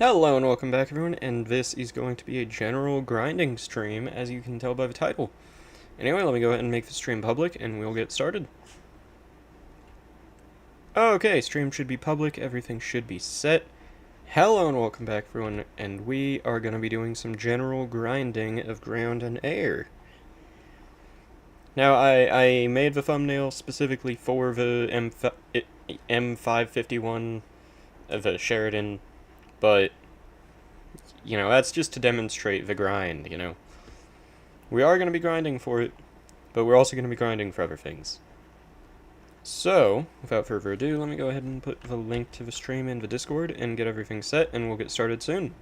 Hello and welcome back everyone, and this is going to be a general grinding stream, as you can tell by the title. Anyway, let me go ahead and make the stream public, and we'll get started. Okay, stream should be public, everything should be set. Hello and welcome back everyone, and we are going to be doing some general grinding of ground and air. Now, I made the thumbnail specifically for the M551 of the Sheridan, but that's just to demonstrate the grind, We are going to be grinding for it, but we're also going to be grinding for other things. So, without further ado, let me go ahead and put the link to the stream in the Discord and get everything set, and we'll get started soon.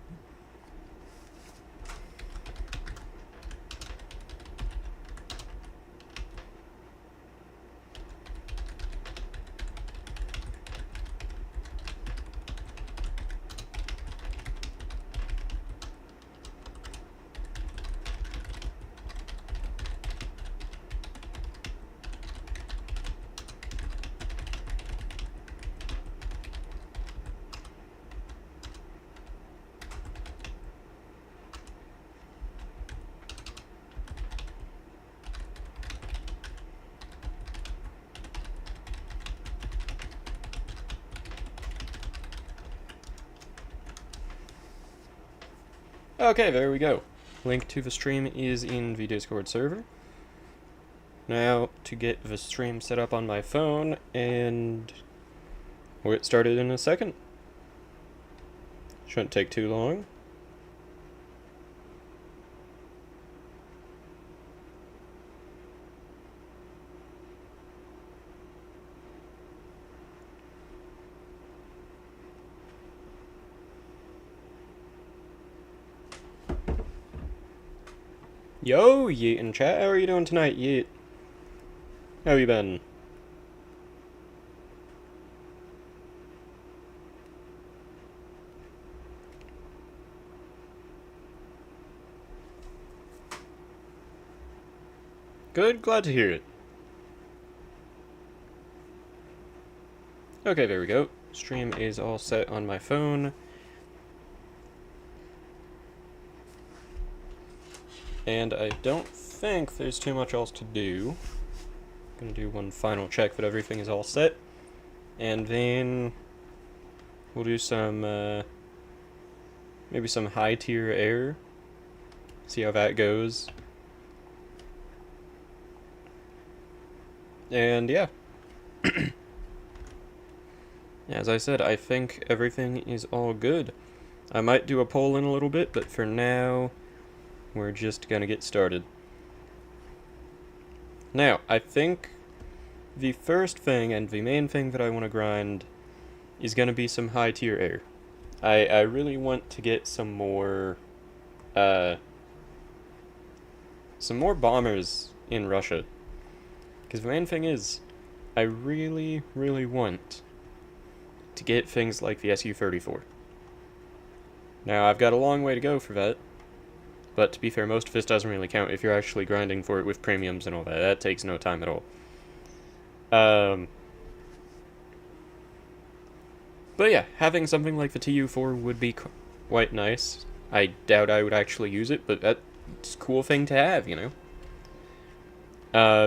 Okay, there we go. Link to the stream is in the Discord server. Now, to get the stream set up on my phone, and we'll get started in a second. Shouldn't take too long. Yo, Yeet in chat, how are you doing tonight, Yeet? How you been? Good, glad to hear it. Okay, there we go. Stream is all set on my phone. And I don't think there's too much else to do. I'm gonna do one final check that everything is all set. And then we'll do some, maybe some high tier air. See how that goes. And yeah. As I said, I think everything is all good. I might do a poll in a little bit, but for now, we're just gonna get started. Now, I think the first thing and the main thing that I want to grind is gonna be some high tier air. I really want to get some more bombers in Russia. Because the main thing is, I really, really want to get things like the Su-34. Now, I've got a long way to go for that. But to be fair, most of this doesn't really count if you're actually grinding for it with premiums and all that. That takes no time at all. But yeah, having something like the Tu-4 would be quite nice. I doubt I would actually use it, but that's a cool thing to have,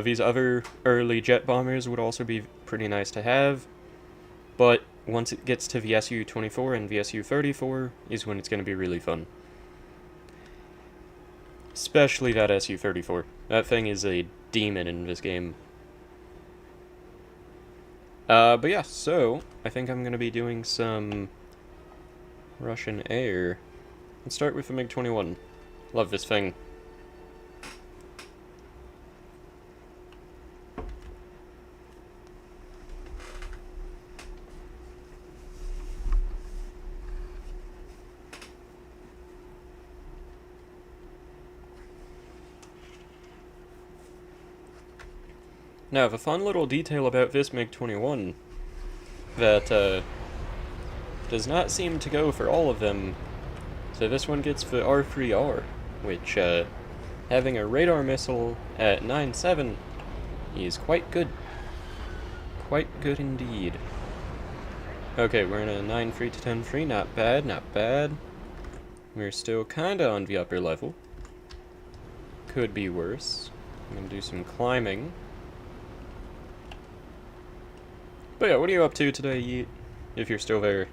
These other early jet bombers would also be pretty nice to have. But once it gets to the Su-24 and the Su-34 is when it's going to be really fun. Especially that Su-34. That thing is a demon in this game. But yeah, so I think I'm going to be doing some Russian air. Let's start with the MiG-21. Love this thing. Now, the fun little detail about this MiG-21 that does not seem to go for all of them, so this one gets the R3R, which, having a radar missile at 9.7 is quite good. Quite good indeed. Okay, we're in a 9 free to 10 free. Not bad, not bad. We're still kinda on the upper level. Could be worse. I'm gonna do some climbing. But yeah, what are you up to today, Yeet? If you're still there.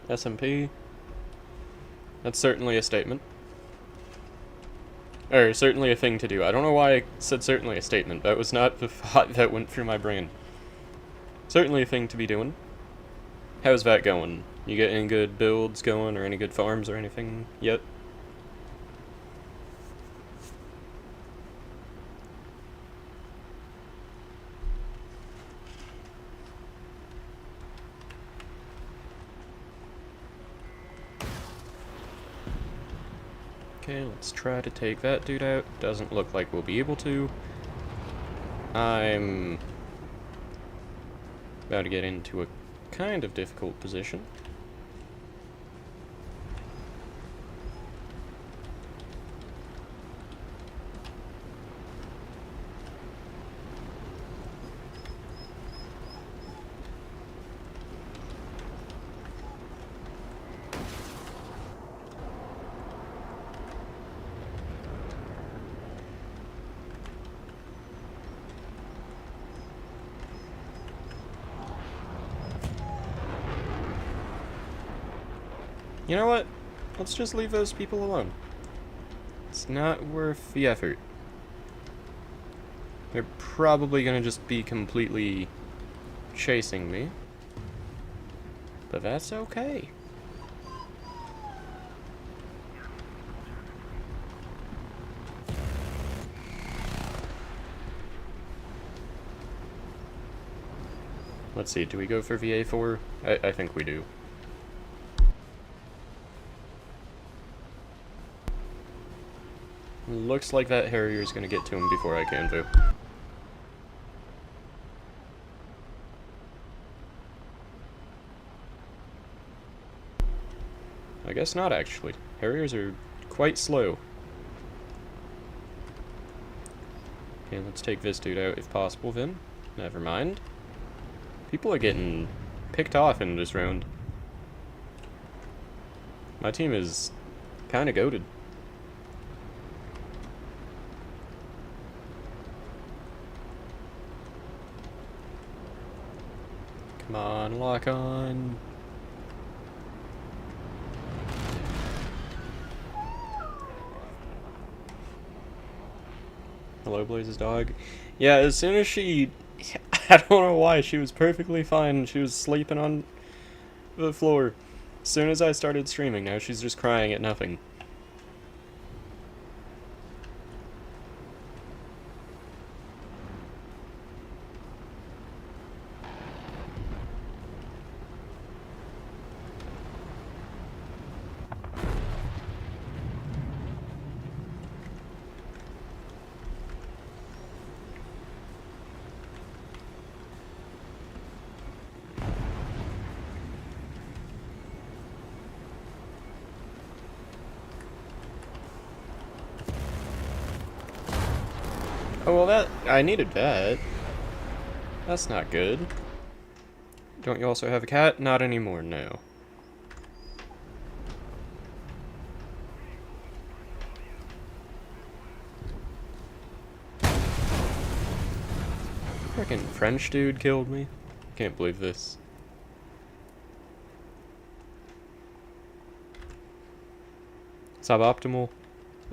SMP. That's certainly a statement. Or, certainly a thing to do. I don't know why I said certainly a statement. That was not the thought that went through my brain. Certainly a thing to be doing. How's that going? You get any good builds going, or any good farms or anything yet? Okay, let's try to take that dude out. Doesn't look like we'll be able to. I'm about to get into a kind of difficult position. You know what? Let's just leave those people alone. It's not worth the effort. They're probably gonna just be completely chasing me. But that's okay. Let's see, do we go for VA4? I think we do. Looks like that Harrier's gonna get to him before I can do. I guess not, actually. Harriers are quite slow. Okay, let's take this dude out if possible then. Never mind. People are getting picked off in this round. My team is kinda goated. Come on, lock on. Hello, Blaze's dog. Yeah, as soon as she... I don't know why, she was perfectly fine. She was sleeping on the floor. As soon as I started streaming, now she's just crying at nothing. Oh, well I needed that. That's not good. Don't you also have a cat? Not anymore, no. Frickin' French dude killed me. Can't believe this. Suboptimal.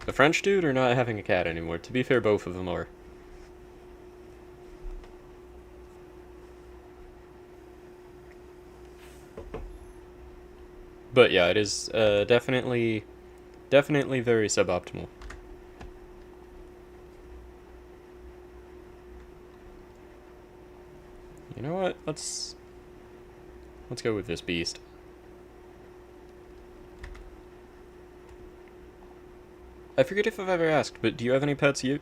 The French dude or not having a cat anymore? To be fair, both of them are. But yeah, it is definitely very suboptimal. You know what? Let's go with this beast. I forget if I've ever asked, but do you have any pets, you?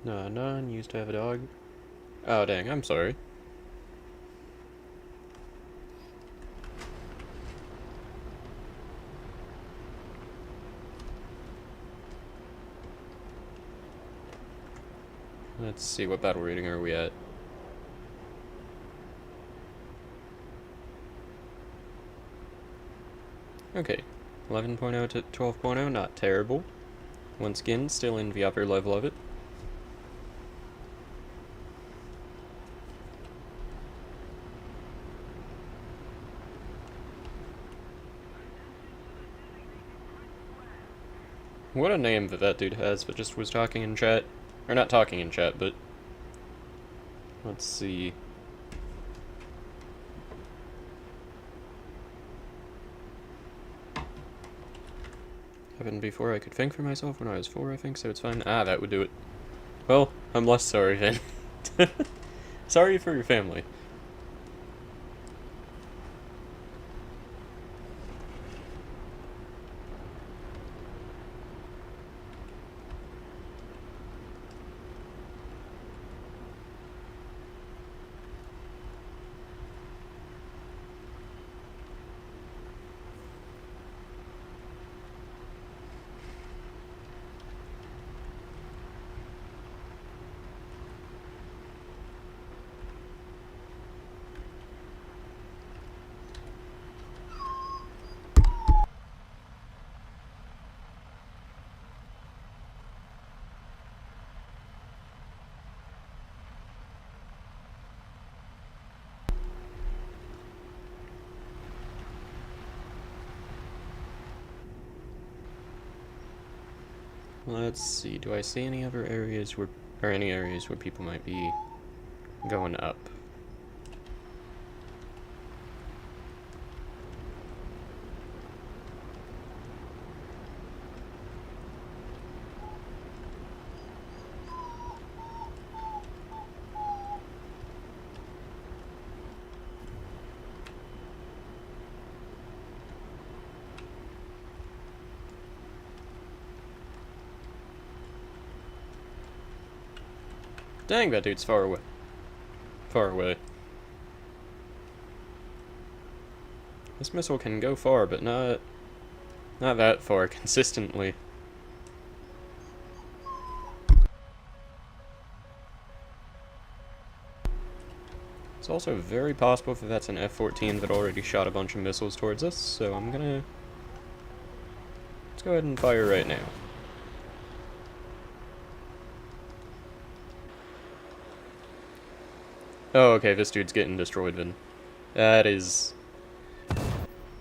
No, none. Used to have a dog. Oh, dang, I'm sorry. Let's see, what battle rating are we at? Okay, 11.0 to 12.0, not terrible. Once again, still in the upper level of it. What a name that dude has, but just was talking in chat. Or not talking in chat, but... Let's see. Happened before I could think for myself when I was 4, I think, so it's fine. Ah, that would do it. Well, I'm less sorry then. Sorry for your family. Let's see, do I see any other areas where, or any areas where people might be going up? Dang, that dude's far away. Far away. This missile can go far, but not that far consistently. It's also very possible that that's an F-14 that already shot a bunch of missiles towards us, so I'm gonna... Let's go ahead and fire right now. Oh, okay, this dude's getting destroyed then. That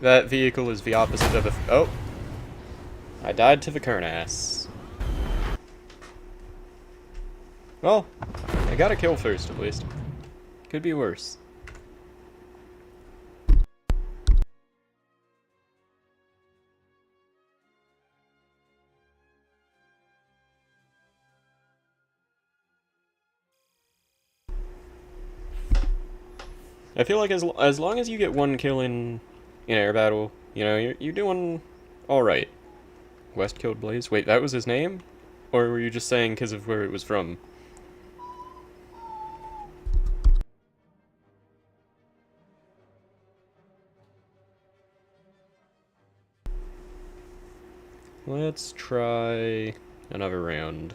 vehicle is the opposite of a... Oh! I died to the Kernass. Well, I got a kill first, at least. Could be worse. I feel like as long as you get one kill in air battle, you know, you're doing alright. West killed Blaze? Wait, that was his name? Or were you just saying because of where it was from? Let's try another round.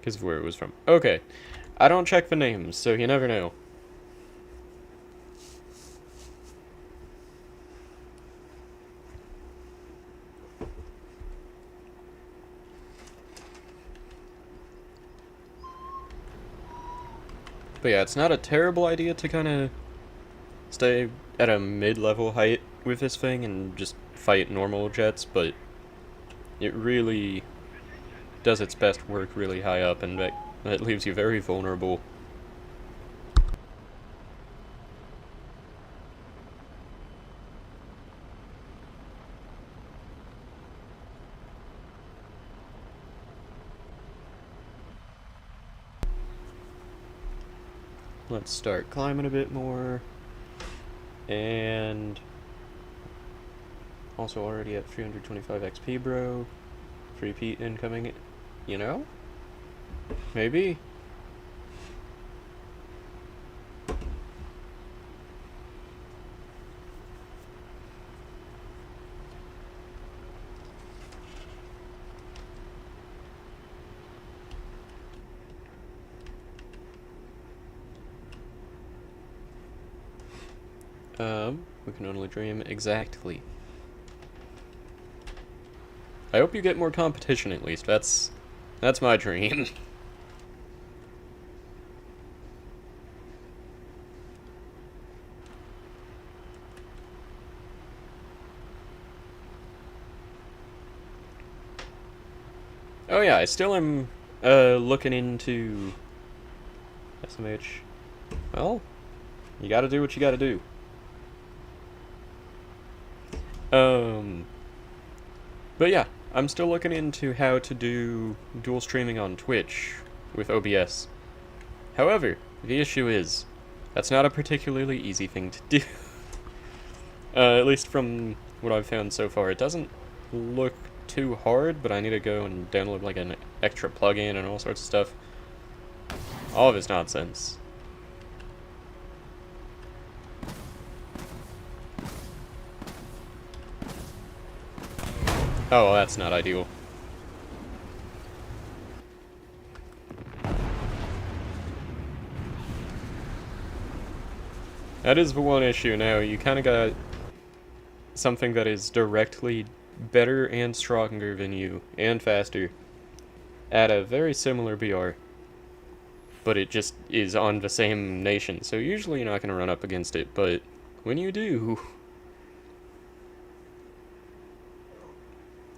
Because of where it was from. Okay. I don't check the names, so you never know. But yeah, it's not a terrible idea to kind of stay at a mid-level height with this thing and just fight normal jets, but it really does its best work really high up, and that leaves you very vulnerable. Let's start climbing a bit more. And also already at 325 XP, bro. Free Pete incoming. You know? Maybe. We can only dream. Exactly. I hope you get more competition at least. That's my dream. Oh yeah, I still am looking into SMH. Well, you gotta do what you gotta do. But yeah, I'm still looking into how to do dual streaming on Twitch with OBS. However, the issue is, that's not a particularly easy thing to do. At least from what I've found so far. It doesn't look too hard, but I need to go and download like an extra plugin and all sorts of stuff. All of it's nonsense. Oh, well, that's not ideal. That is the one issue now. You kind of got something that is directly better and stronger than you, and faster, at a very similar BR. But it just is on the same nation, so usually you're not going to run up against it, but when you do...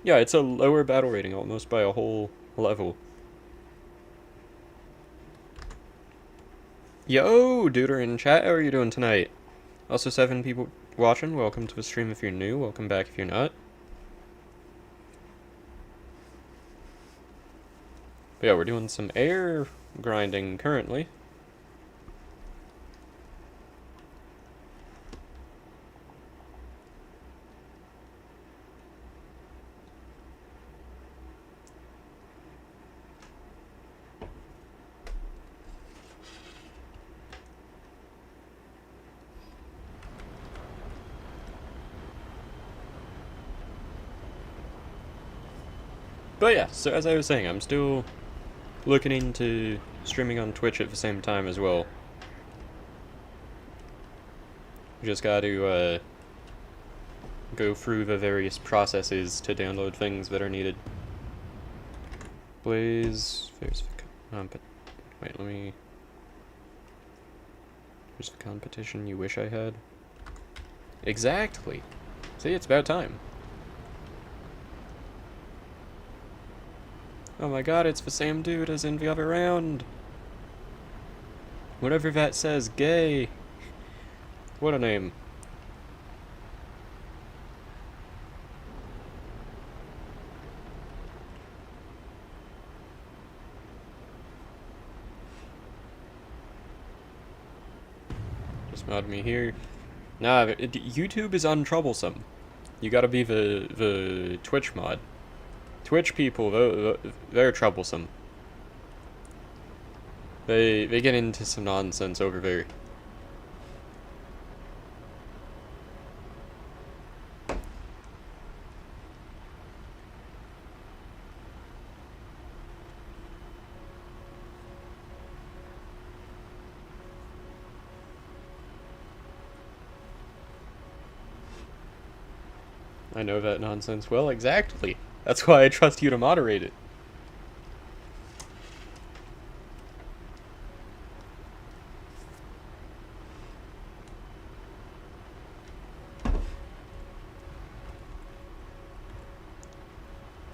Yeah, it's a lower battle rating almost by a whole level. Yo, duder in chat, how are you doing tonight? Also 7 people watching, welcome to the stream if you're new, welcome back if you're not. But yeah, we're doing some air grinding currently. But yeah, so as I was saying, I'm still looking into streaming on Twitch at the same time as well. Just gotta go through the various processes to download things that are needed. Blaze, there's the wait, let me... There's the competition you wish I had. Exactly! See, it's about time. Oh my god, it's the same dude as in the other round! Whatever that says, gay! What a name. Just mod me here. Nah, YouTube is untroublesome. You gotta be the Twitch mod. Twitch people, they're troublesome. They get into some nonsense over there. I know that nonsense well, exactly. That's why I trust you to moderate it.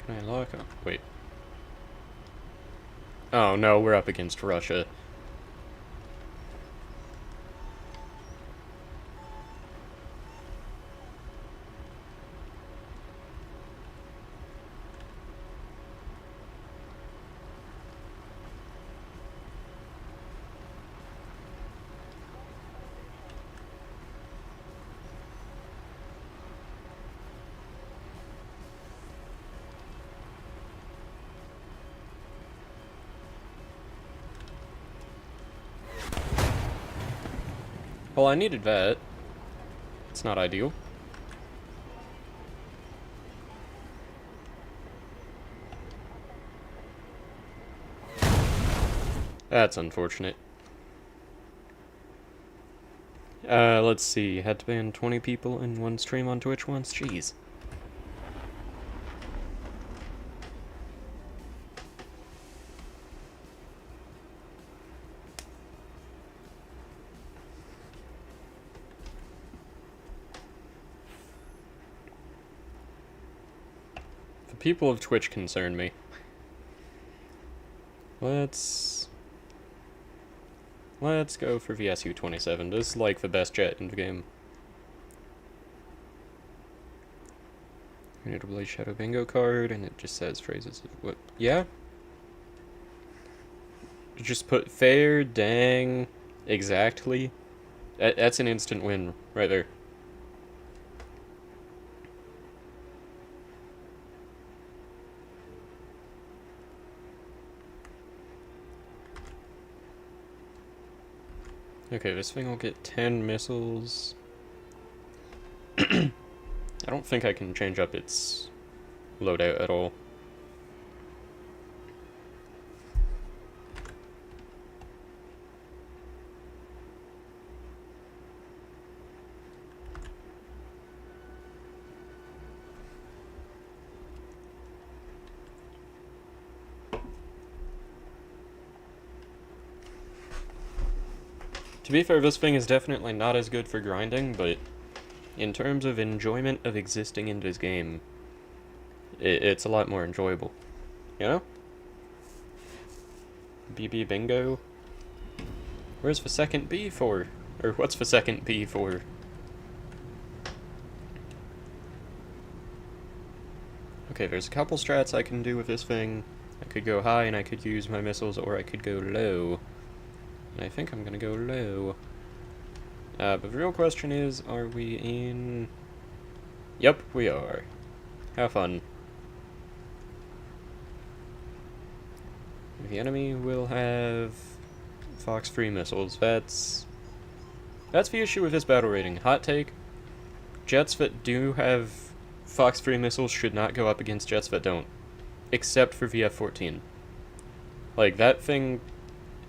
Can I lock up? Wait. Oh no, we're up against Russia. Well, I needed that. It's not ideal. That's unfortunate. Let's see. Had to ban 20 people in one stream on Twitch once? Jeez. The people of Twitch concern me. Let's go for VSU-27. This is like the best jet in the game. I need to play Shadow Bingo card, and it just says phrases of what? Yeah? Just put fair, dang, exactly. That's an instant win right there. Okay, this thing will get 10 missiles. I don't think I can change up its loadout at all. To be fair, this thing is definitely not as good for grinding, but in terms of enjoyment of existing in this game, it's a lot more enjoyable. You know? BB Bingo? Where's the second B for? Or what's the second B for? Okay, there's a couple strats I can do with this thing. I could go high and I could use my missiles, or I could go low. And I think I'm gonna go low. But the real question is, are we in... Yep, we are. Have fun. The enemy will have Fox-free missiles. That's the issue with this battle rating. Hot take. Jets that do have Fox-free missiles should not go up against jets that don't. Except for VF-14. Like, that thing...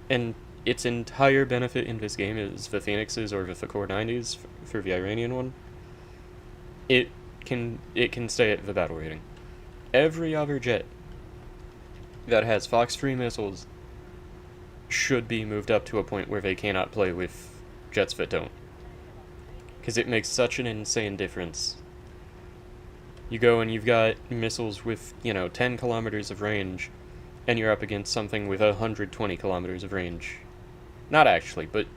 And its entire benefit in this game is the Phoenixes or the Thakor 90s for the Iranian one. It can stay at the battle rating. Every other jet that has Fox-free missiles should be moved up to a point where they cannot play with jets that don't. Because it makes such an insane difference. You go and you've got missiles with, 10 kilometers of range, and you're up against something with 120 kilometers of range. Not actually, but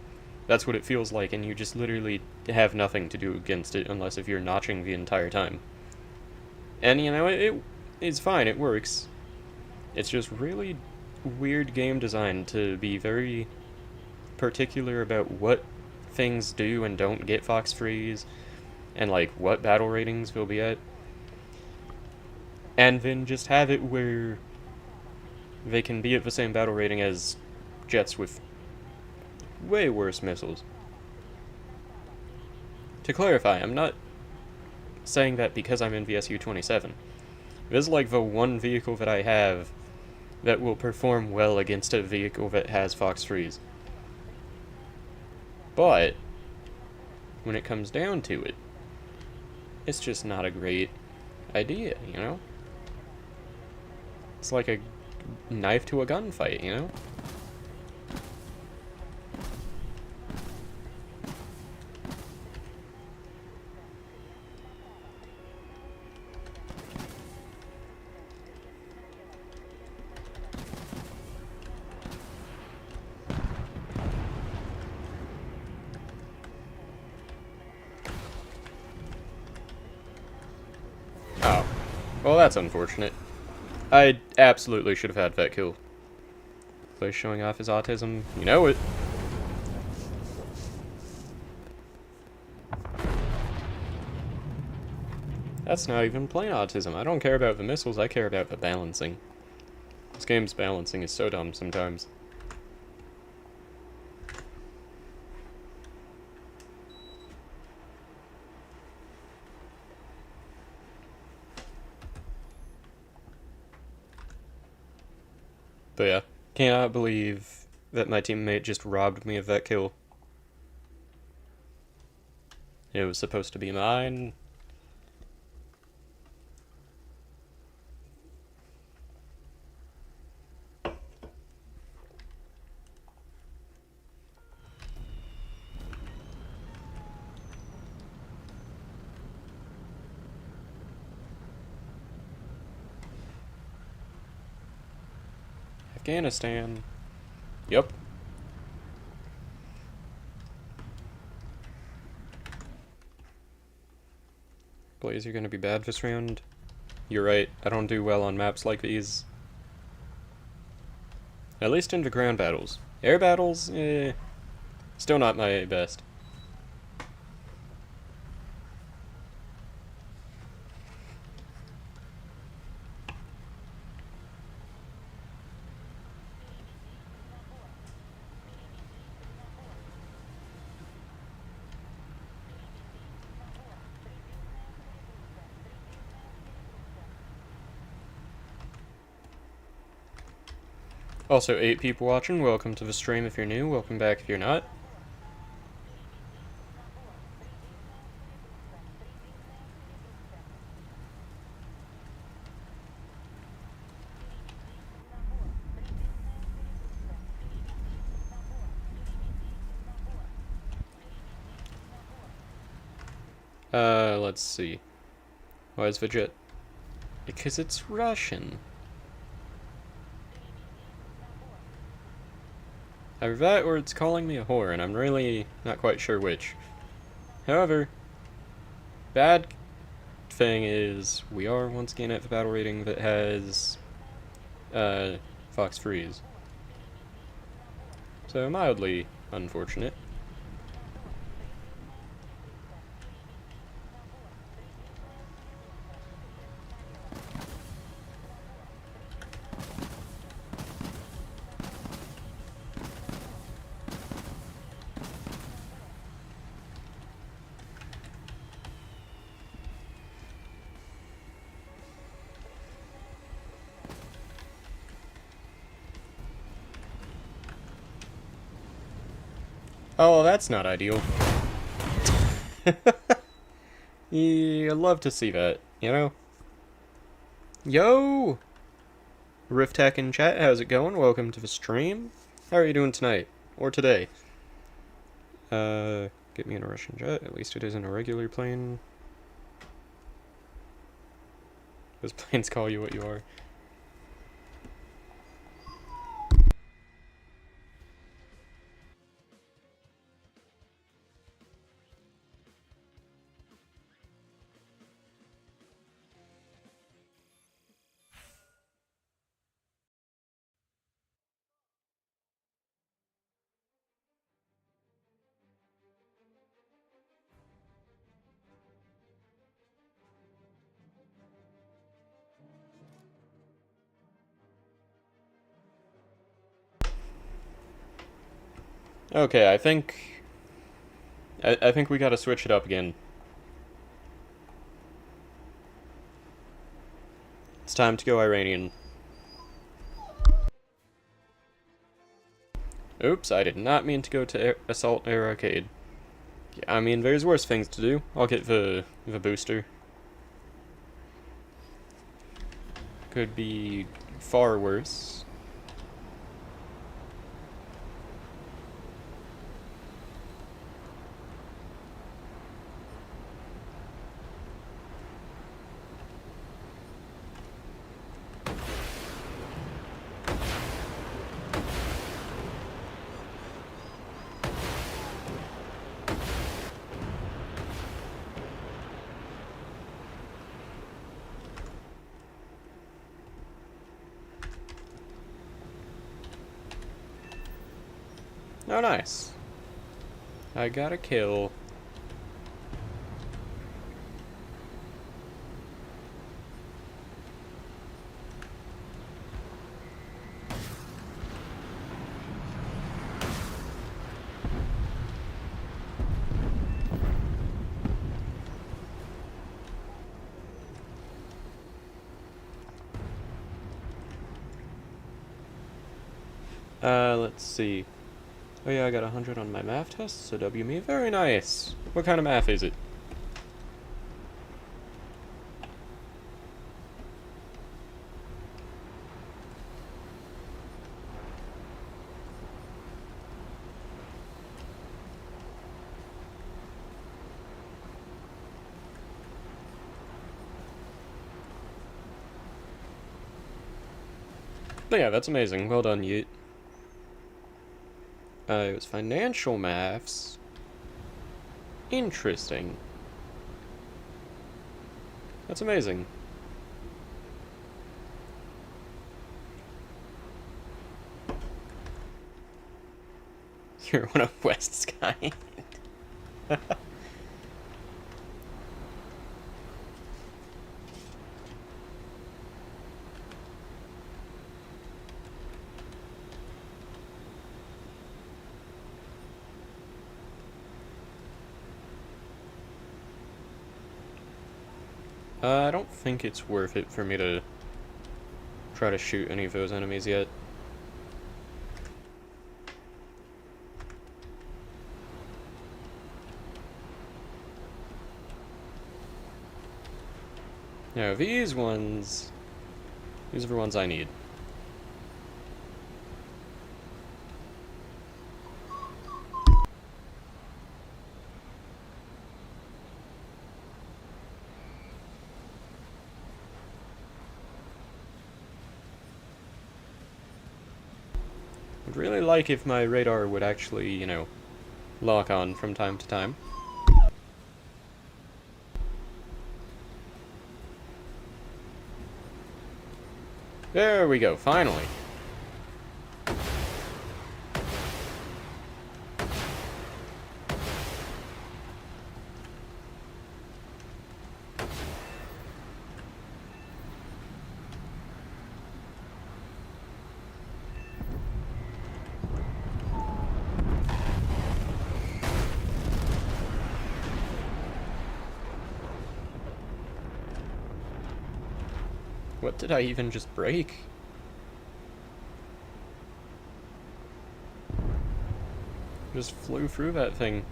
that's what it feels like, and you just literally have nothing to do against it unless if you're notching the entire time. And, it's fine, it works. It's just really weird game design to be very particular about what things do and don't get Fox freeze, and, what battle ratings they'll be at. And then just have it where they can be at the same battle rating as jets with way worse missiles. To clarify, I'm not saying that because I'm in VSU-27. This is like the one vehicle that I have that will perform well against a vehicle that has Fox freeze. But when it comes down to it, it's just not a great idea, It's like a knife to a gunfight, Oh. Well, that's unfortunate. I absolutely should have had that kill. Play showing off his autism. You know it. That's not even plain autism. I don't care about the missiles, I care about the balancing. This game's balancing is so dumb sometimes. But yeah, cannot believe that my teammate just robbed me of that kill. It was supposed to be mine. Afghanistan. Yup. Blaze, you're gonna be bad this round. You're right, I don't do well on maps like these. At least in the ground battles. Air battles, still not my best. Also, 8 people watching, welcome to the stream if you're new, welcome back if you're not. Let's see. Why is Vegeta? Because it's Russian. Either that or it's calling me a whore, and I'm really not quite sure which. However, bad thing is we are once again at the battle rating that has Fox Freeze. So mildly unfortunate. Oh, that's not ideal. You love to see that, you know? Yo! Rift Tech in chat, how's it going? Welcome to the stream. How are you doing tonight? Or today? Get me in a Russian jet. At least it isn't a regular plane. Those planes call you what you are. Okay, I think we gotta switch it up again. It's time to go Iranian. Oops, I did not mean to go to Assault Air Arcade. Yeah, I mean, there's worse things to do. I'll get the booster. Could be far worse. Oh, nice. I got a kill. Let's see. Oh yeah, I got 100 on my math test, so W me. Very nice. What kind of math is it? But yeah, that's amazing. Well done, Yeet. It was financial maths. Interesting. That's amazing. You're one of West's kind. I don't think it's worth it for me to try to shoot any of those enemies yet. No, these are the ones I need. I'd really like if my radar would actually, you know, lock on from time to time. There we go, finally. What did I even just break? Just flew through that thing.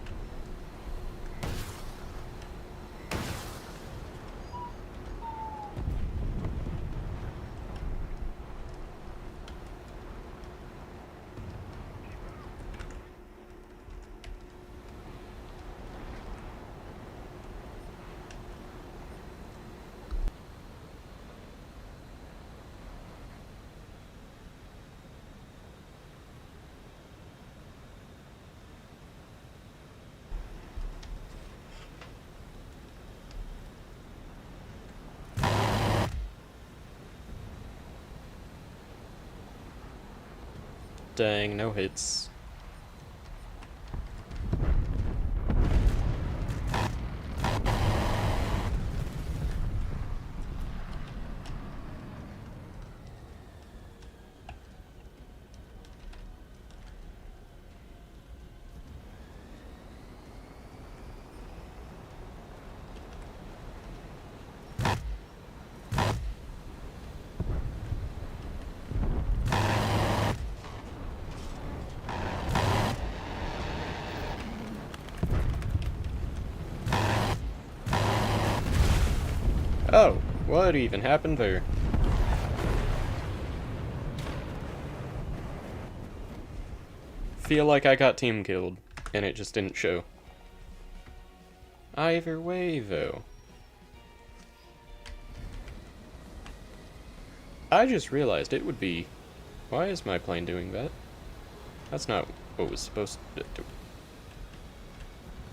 Dang, no hits. Oh, what even happened there? Feel like I got team killed, and it just didn't show. Either way, though. I just realized it would be... Why is my plane doing that? That's not what was supposed to do.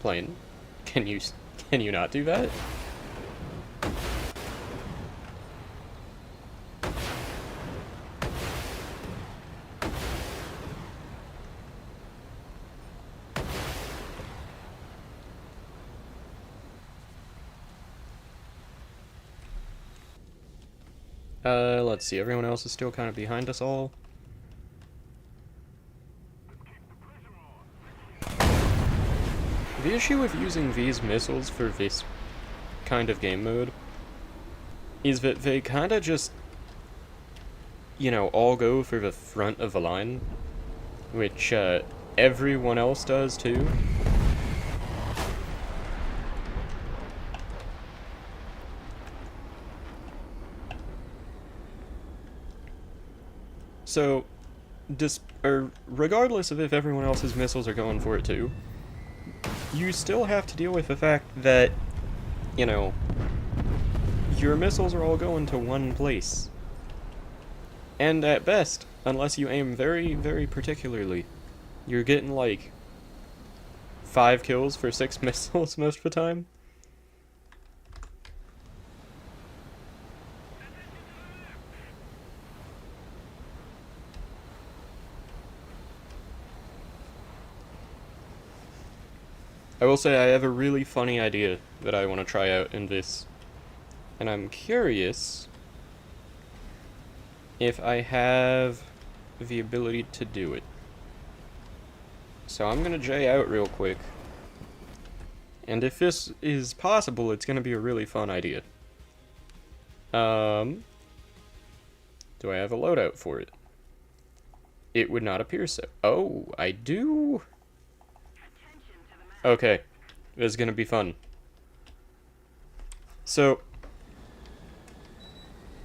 Plane, can you not do that? Let's see, everyone else is still kind of behind us all. The issue with using these missiles for this kind of game mode is that they kind of just, you know, all go for the front of the line. which everyone else does too. So, regardless of if everyone else's missiles are going for it too, you still have to deal with the fact that, you know, your missiles are all going to one place. And at best, unless you aim very, very particularly, you're getting like 5 kills for 6 missiles most of the time. I will say I have a really funny idea that I want to try out in this. And I'm curious if I have the ability to do it. So I'm going to J out real quick. And if this is possible, it's going to be a really fun idea. Do I have a loadout for it? It would not appear so. Oh, I do. Okay, this is gonna be fun. So,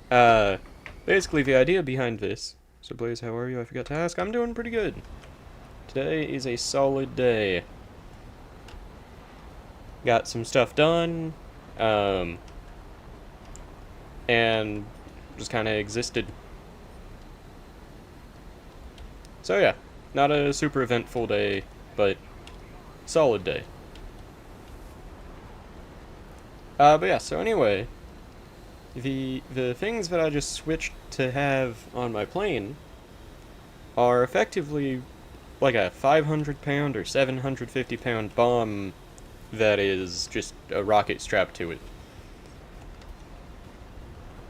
basically the idea behind this. So Blaze, how are you? I forgot to ask. I'm doing pretty good. Today is a solid day. Got some stuff done, and just kind of existed. So yeah, not a super eventful day, but solid day. But yeah, so anyway, the things that I just switched to have on my plane are effectively like a 500-pound or 750-pound bomb that is just a rocket strapped to it.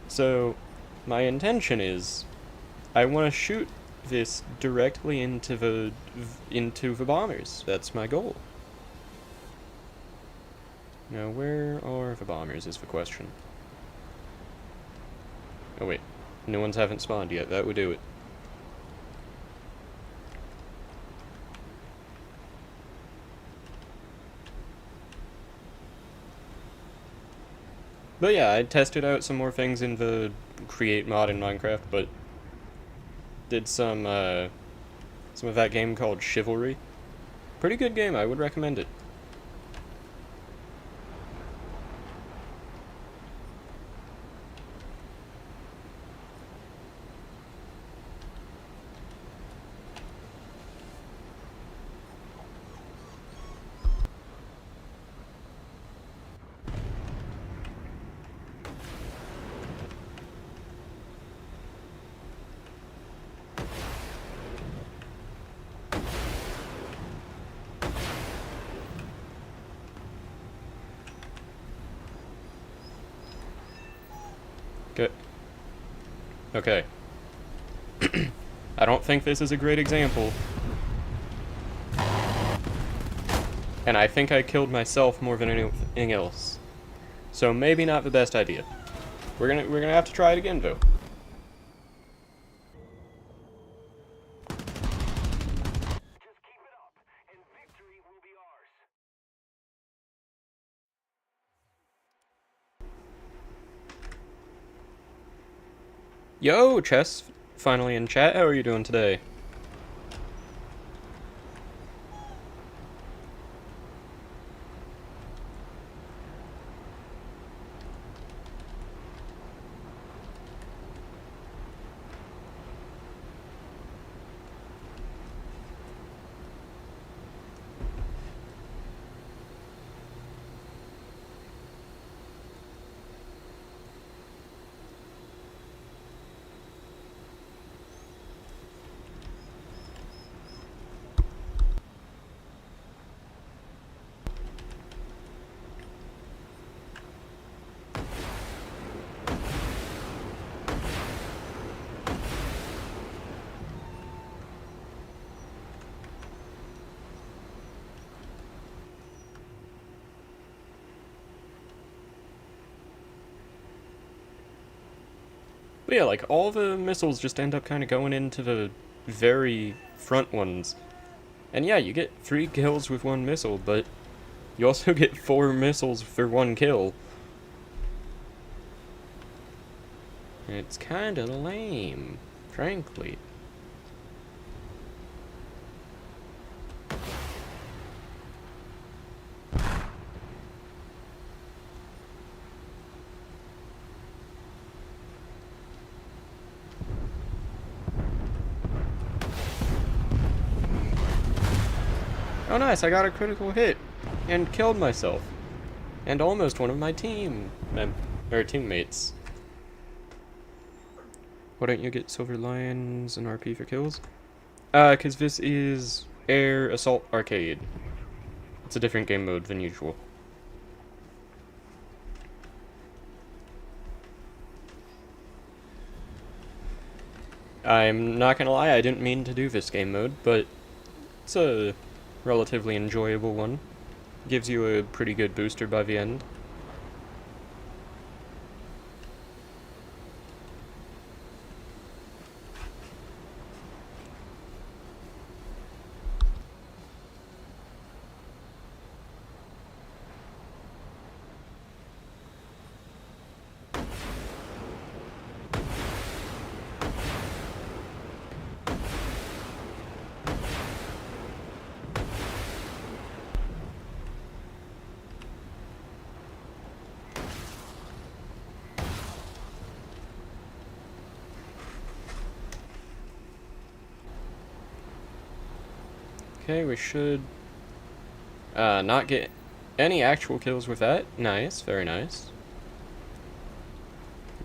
So, my intention is, I want to shoot this directly into the bombers. That's my goal. Now, where are the bombers is the question. Oh wait, new ones haven't spawned yet. That would do it. But yeah, I tested out some more things in the Create mod in Minecraft, but did some of that game called Chivalry. Pretty good game, I would recommend it. Good. Okay. I don't think this is a great example. And I think I killed myself more than anything else. So maybe not the best idea. We're gonna have to try it again though. Yo, Chess, finally in chat. How are you doing today? But yeah, like, all the missiles just end up kind of going into the very front ones. And yeah, you get 3 kills with 1 missile, but you also get 4 missiles for 1 kill. It's kinda lame, frankly. Oh nice, I got a critical hit and killed myself. And almost one of my teammates. Why don't you get Silver Lions and RP for kills? Cause this is Air Assault Arcade. It's a different game mode than usual. I'm not gonna lie, I didn't mean to do this game mode, but it's a relatively enjoyable one. Gives you a pretty good booster by the end. Okay, we should not get any actual kills with that. Nice, very nice.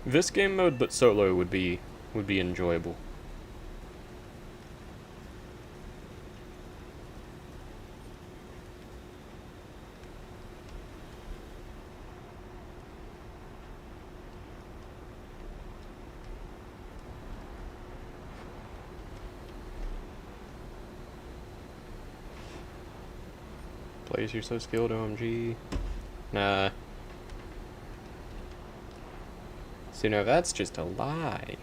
This game mode, but solo, would be enjoyable. Players, you're so skilled, OMG. Nah. So no, that's just a lie.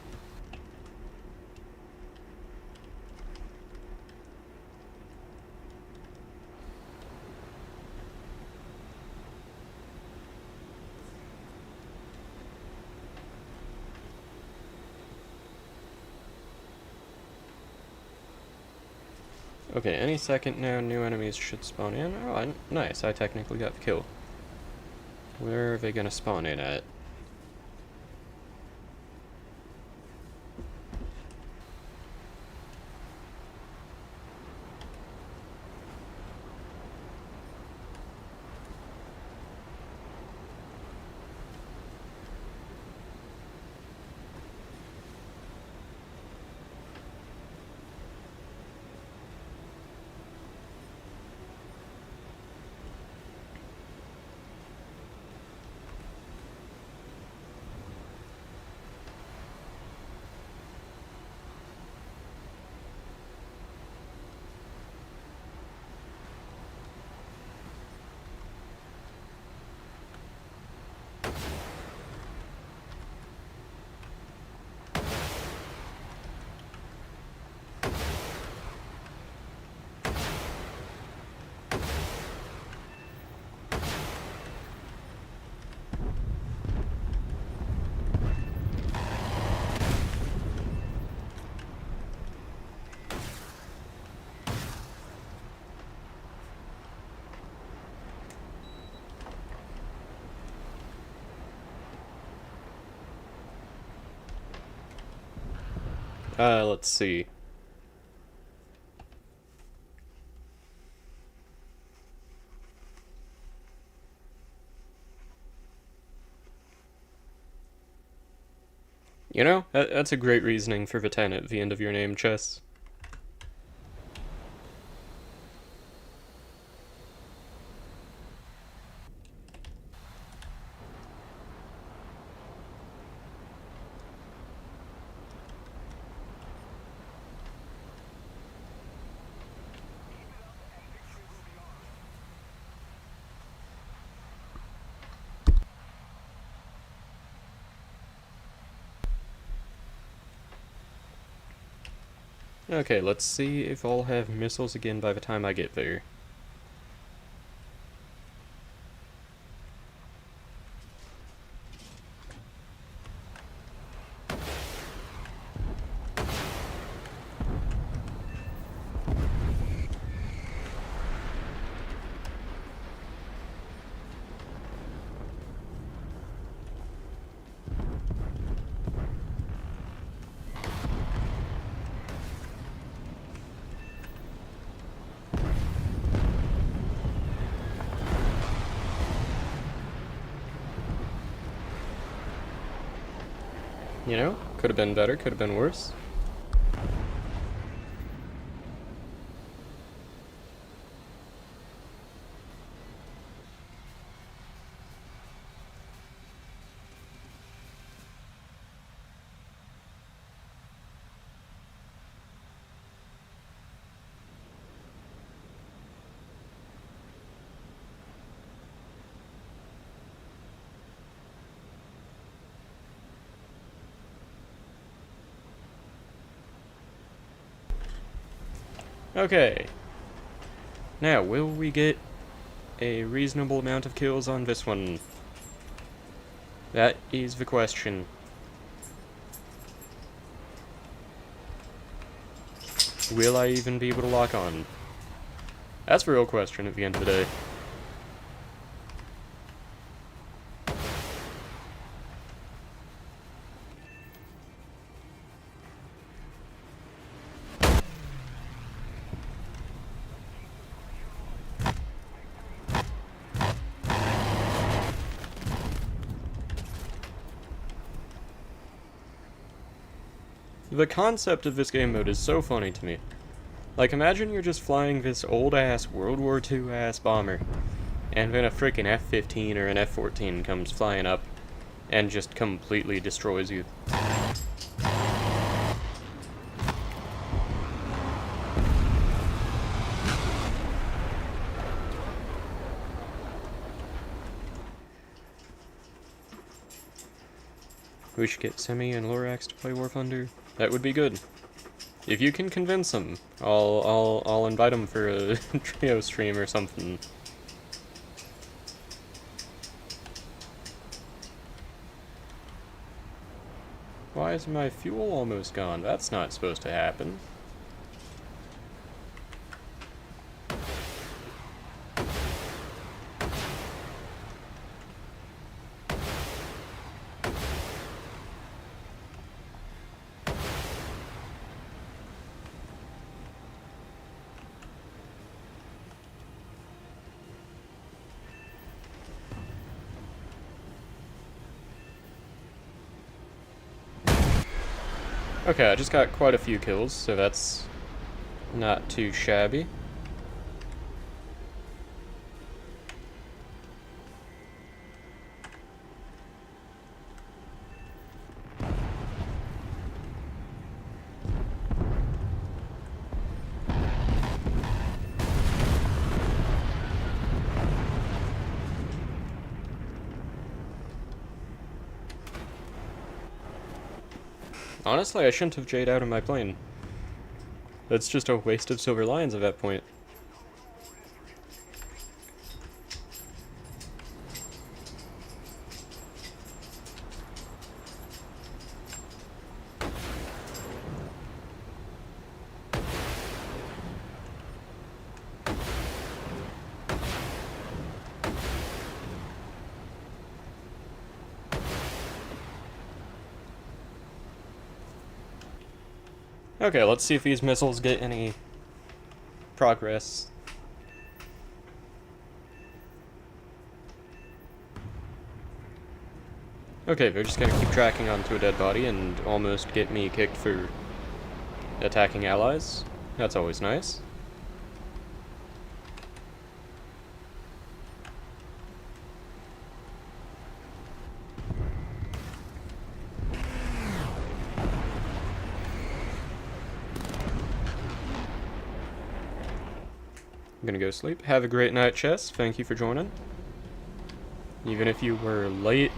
Okay, any second now, new enemies should spawn in. Oh, nice, I technically got the kill. Where are they gonna spawn in at? Let's see. You know, that's a great reasoning for the 10 at the end of your name, Chess. Okay, let's see if I'll have missiles again by the time I get there. You know, could have been better, could have been worse. Okay. Now, will we get a reasonable amount of kills on this one? That is the question. Will I even be able to lock on? That's the real question at the end of the day. The concept of this game mode is so funny to me. Like, imagine you're just flying this old-ass World War II-ass bomber, and then a frickin' F-15 or an F-14 comes flying up and just completely destroys you. We should get Semi and Lorax to play War Thunder. That would be good. If you can convince them, I'll invite them for a trio stream or something. Why is my fuel almost gone? That's not supposed to happen. Okay, I just got quite a few kills, so that's not too shabby. Honestly, I shouldn't have Jade out of my plane. That's just a waste of silver lions at that point. Okay, let's see if these missiles get any progress. Okay, they're just gonna keep tracking onto a dead body and almost get me kicked for attacking allies. That's always nice. I'm gonna go sleep. Have a great night, Chess. Thank you for joining. Even if you were late.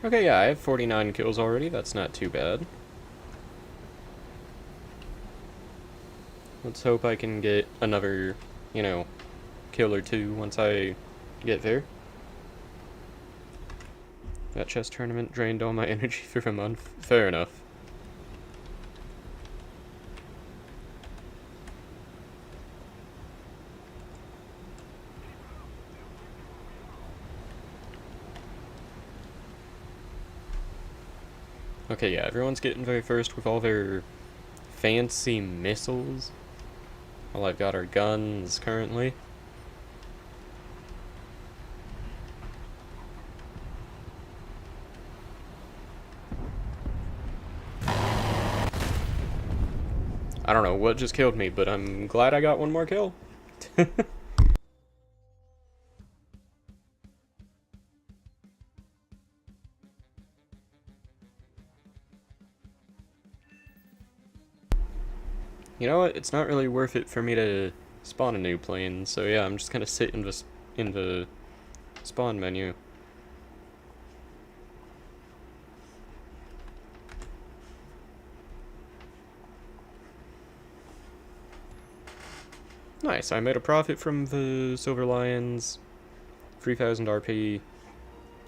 Okay, yeah, I have 49 kills already. That's not too bad. Let's hope I can get another, you know, kill or two once I get there. That chess tournament drained all my energy for a month. Fair enough. Okay, yeah, everyone's getting very first with all their fancy missiles. All I've got are guns currently. I don't know what just killed me, but I'm glad I got one more kill. You know what? It's not really worth it for me to spawn a new plane, so yeah, I'm just gonna sit in the spawn menu. Nice, I made a profit from the Silver Lions. 3,000 RP.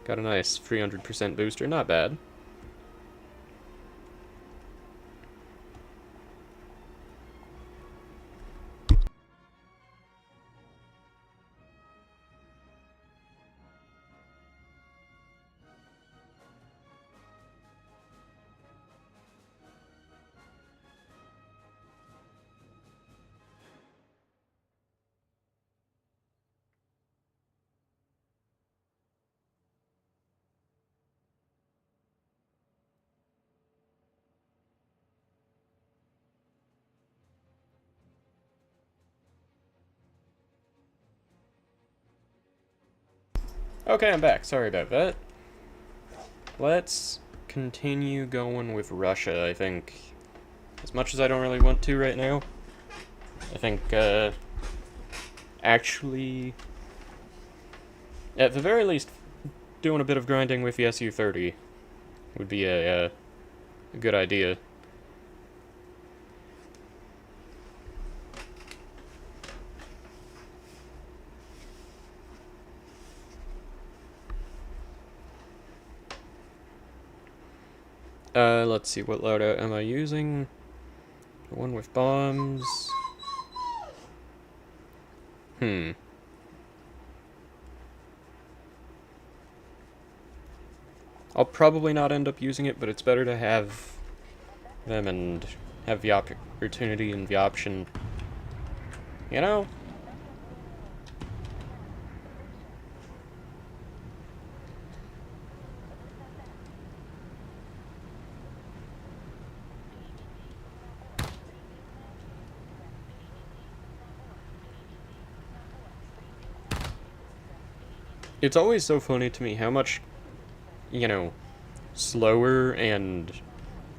Got a nice 300% booster, not bad. Okay, I'm back. Sorry about that. Let's continue going with Russia, I think. As much as I don't really want to right now. I think, actually, at the very least, doing a bit of grinding with the SU-30 would be a good idea. Let's see, what loadout am I using? The one with bombs. I'll probably not end up using it, but it's better to have them and have the opportunity and the option. You know? It's always so funny to me how much, you know, slower and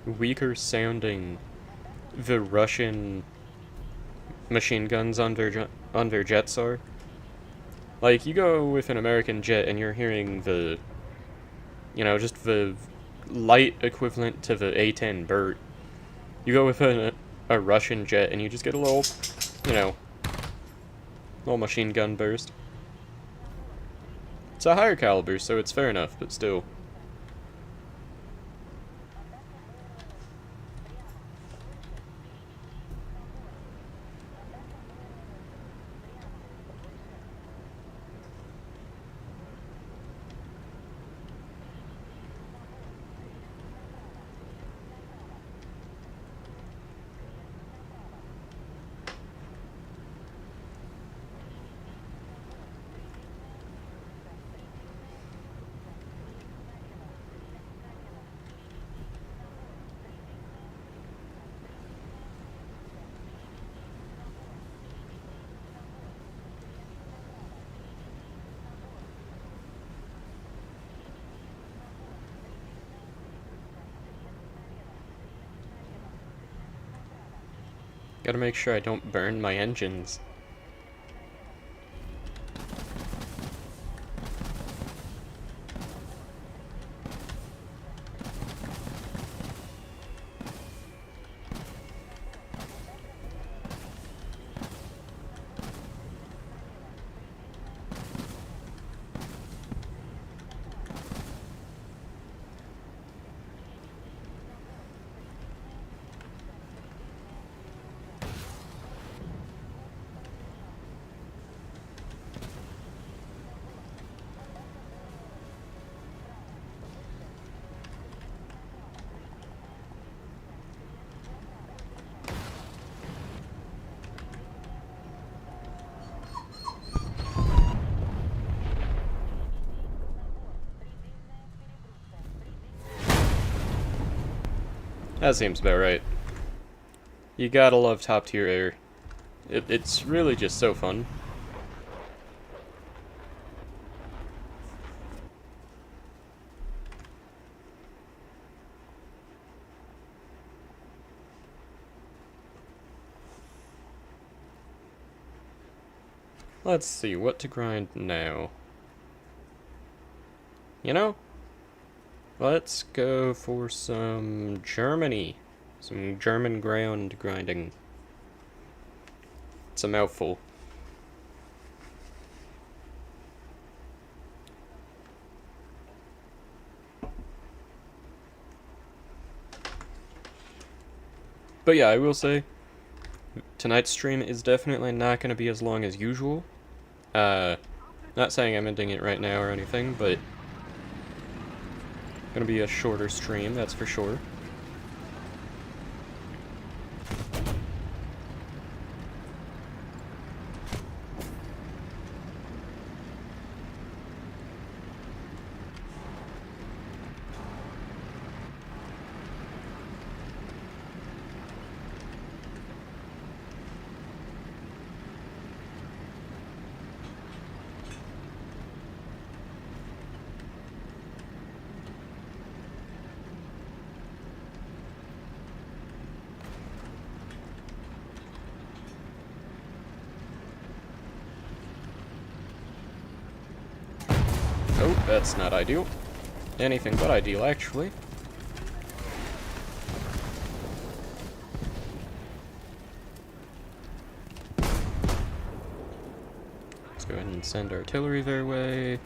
weaker sounding the Russian machine guns on their jets are. Like, you go with an American jet and you're hearing the, you know, just the light equivalent to the A-10 Burt. You go with a Russian jet and you just get a little, you know, little machine gun burst. It's a higher caliber, so it's fair enough, but still. Gotta make sure I don't burn my engines. That seems about right. You gotta love top tier air. It's really just so fun. Let's see, what to grind now. You know, let's go for some Germany. Some German ground grinding. It's a mouthful. But yeah, I will say, tonight's stream is definitely not going to be as long as usual. Not saying I'm ending it right now or anything, but gonna be a shorter stream, that's for sure. Oh, that's not ideal. Anything but ideal, actually. Let's go ahead and send artillery their way.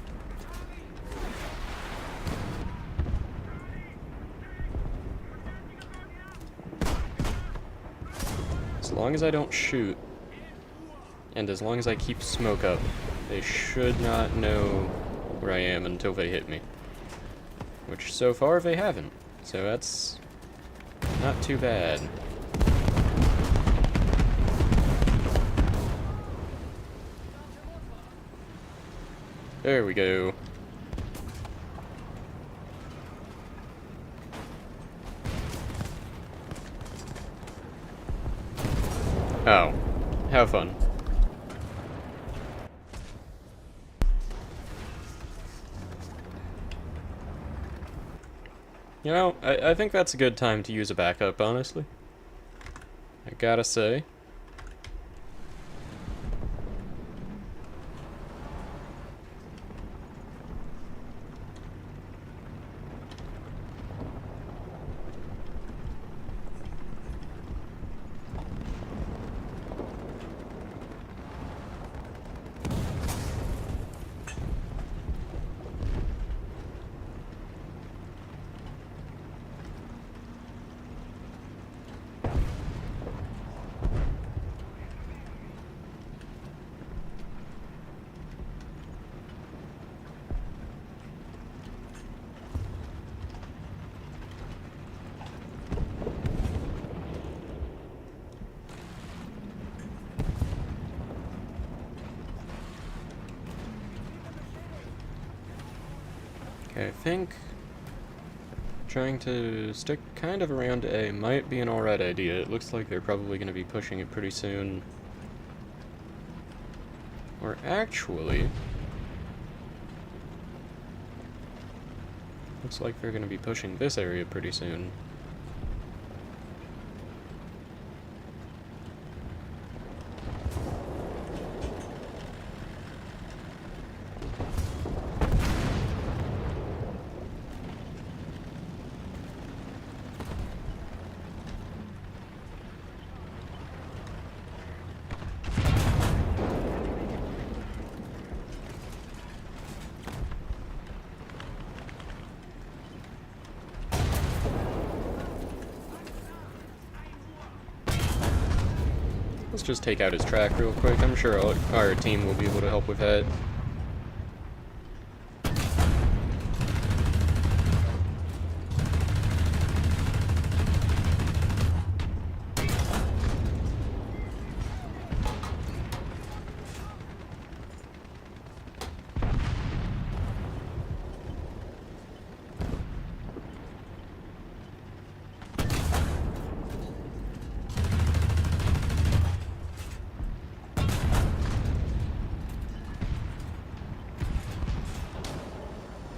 As long as I don't shoot, and as long as I keep smoke up, they should not know where I am until they hit me. Which, so far, they haven't. So that's not too bad. There we go. Oh. Have fun. You know, I think that's a good time to use a backup, honestly. I gotta say. Okay, I think trying to stick kind of around A might be an alright idea. It looks like they're probably going to be pushing it pretty soon. Or actually, looks like they're going to be pushing this area pretty soon. Let's just take out his track real quick. I'm sure our team will be able to help with that.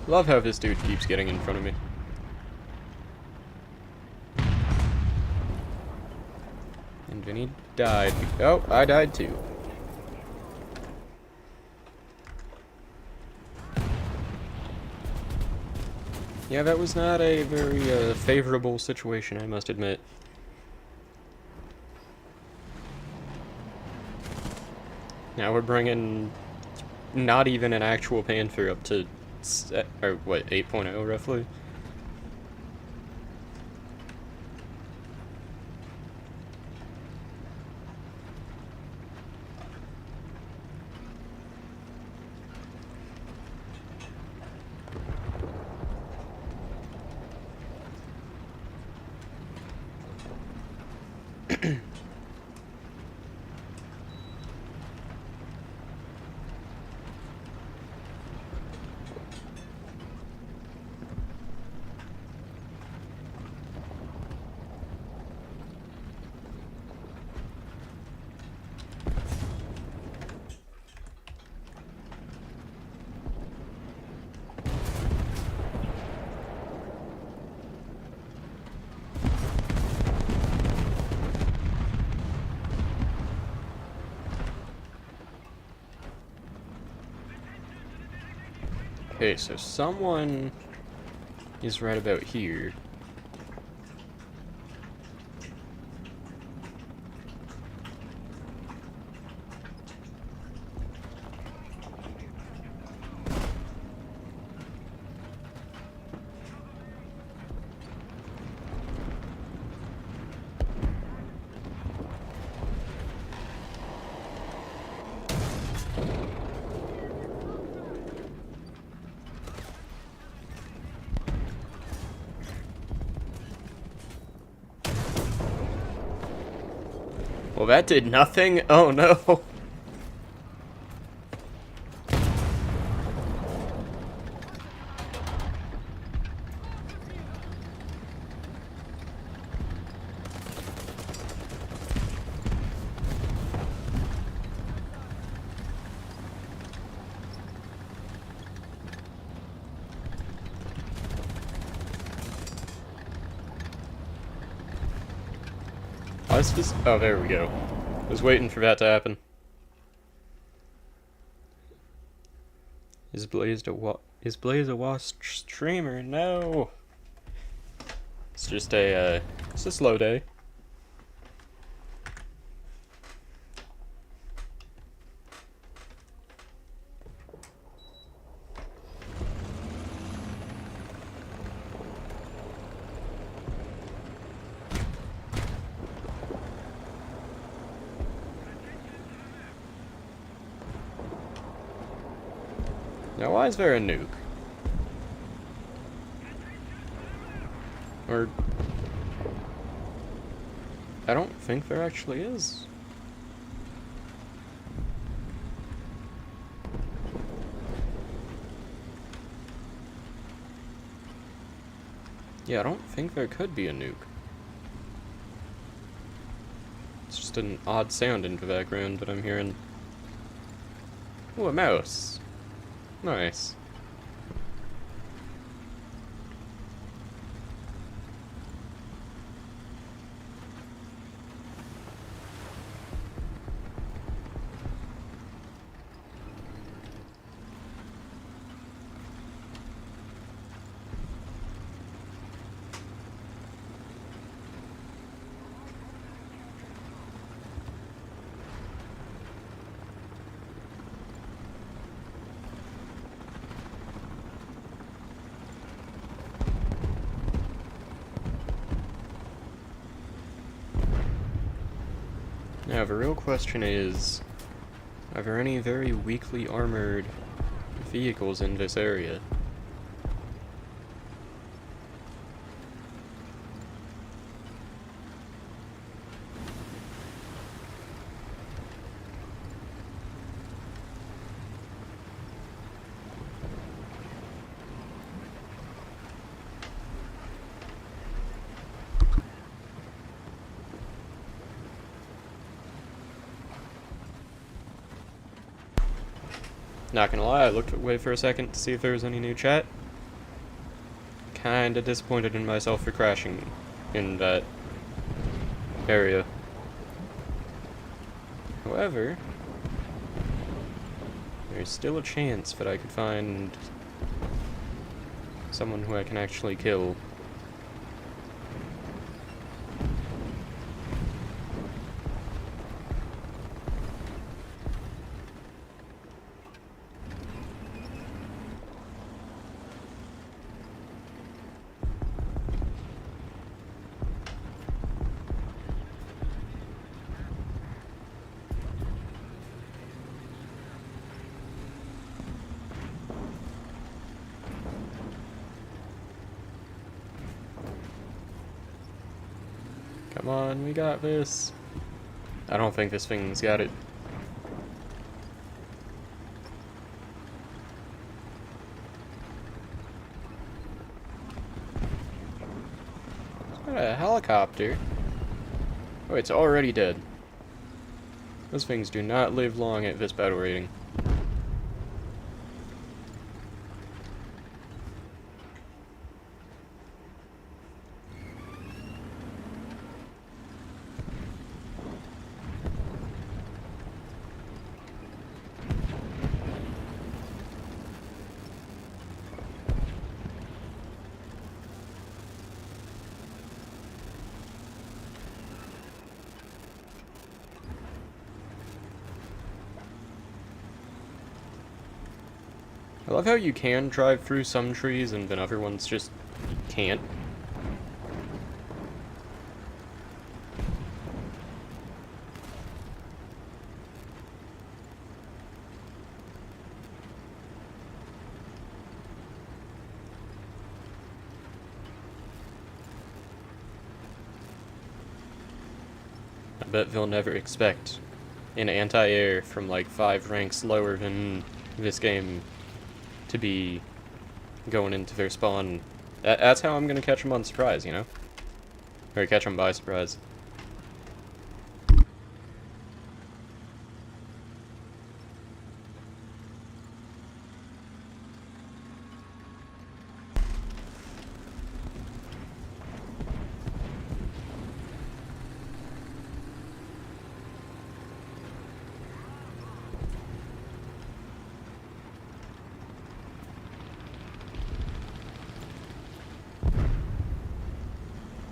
Love how this dude keeps getting in front of me. And Vinny died. Oh, I died too. Yeah, that was not a very favorable situation, I must admit. Now we're bringing not even an actual Panther up to, or what, 8.0 roughly? Okay, so someone is right about here. Well, that did nothing. Oh no. Why's this? Oh, there we go. I was waiting for that to happen. Is Blaze a wasp streamer? No. It's just it's a slow day. Now, why is there a nuke? Or... I don't think there actually is. Yeah, I don't think there could be a nuke. It's just an odd sound in the background that I'm hearing. Ooh, a mouse. Nice. Now, the real question is, are there any very weakly armored vehicles in this area? Not gonna lie, I looked away for a second to see if there was any new chat. kinda disappointed in myself for crashing in that area. However, there's still a chance that I could find someone who I can actually kill. Come on, we got this. I don't think this thing's got it. It's got a helicopter. Oh, it's already dead. Those things do not live long at this battle rating. I love how you can drive through some trees and then other ones just can't. I bet they'll never expect an anti-air from like 5 ranks lower than this game to be going into their spawn. That's how I'm gonna catch them on surprise, you know? Or catch them by surprise.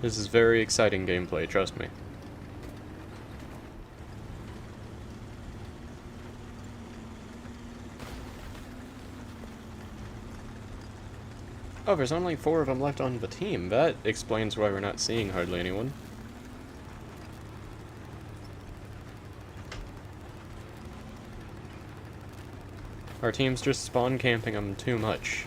This is very exciting gameplay, trust me. Oh, there's only 4 of them left on the team. That explains why we're not seeing hardly anyone. Our team's just spawn camping them too much.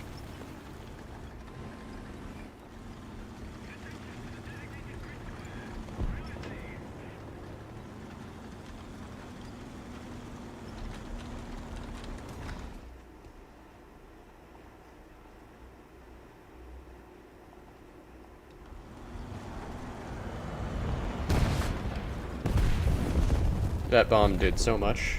That bomb did so much.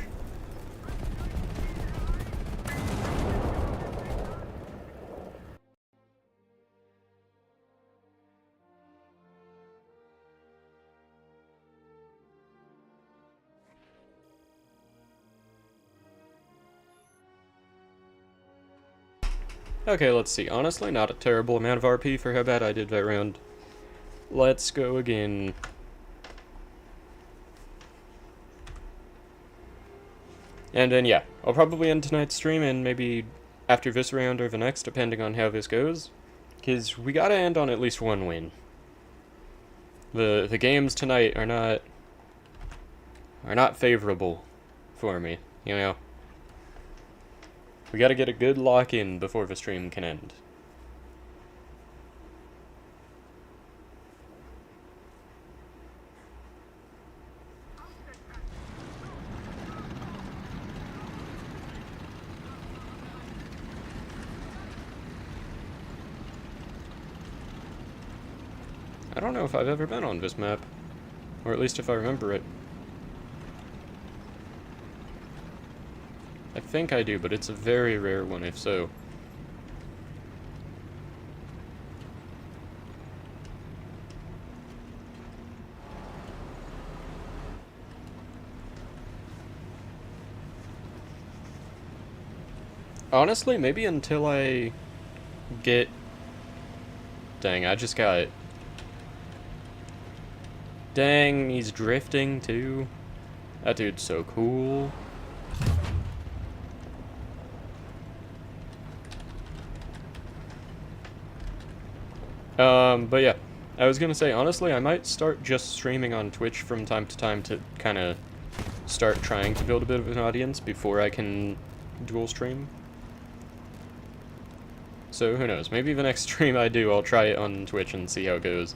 Okay, let's see. Honestly, not a terrible amount of RP for how bad I did that round. Let's go again. And then, yeah, I'll probably end tonight's stream and maybe after this round or the next, depending on how this goes. Because we gotta end on at least one win. The games tonight are not favorable for me, you know. We gotta get a good lock-in before the stream can end. I don't know if I've ever been on this map. Or at least if I remember it. I think I do, but it's a very rare one if so. Honestly, maybe until I get... Dang, I just got... Dang, he's drifting too. That dude's so cool. But yeah. I was gonna say, honestly, I might start just streaming on Twitch from time to time to kind of start trying to build a bit of an audience before I can dual stream. So who knows, maybe the next stream I do, I'll try it on Twitch and see how it goes.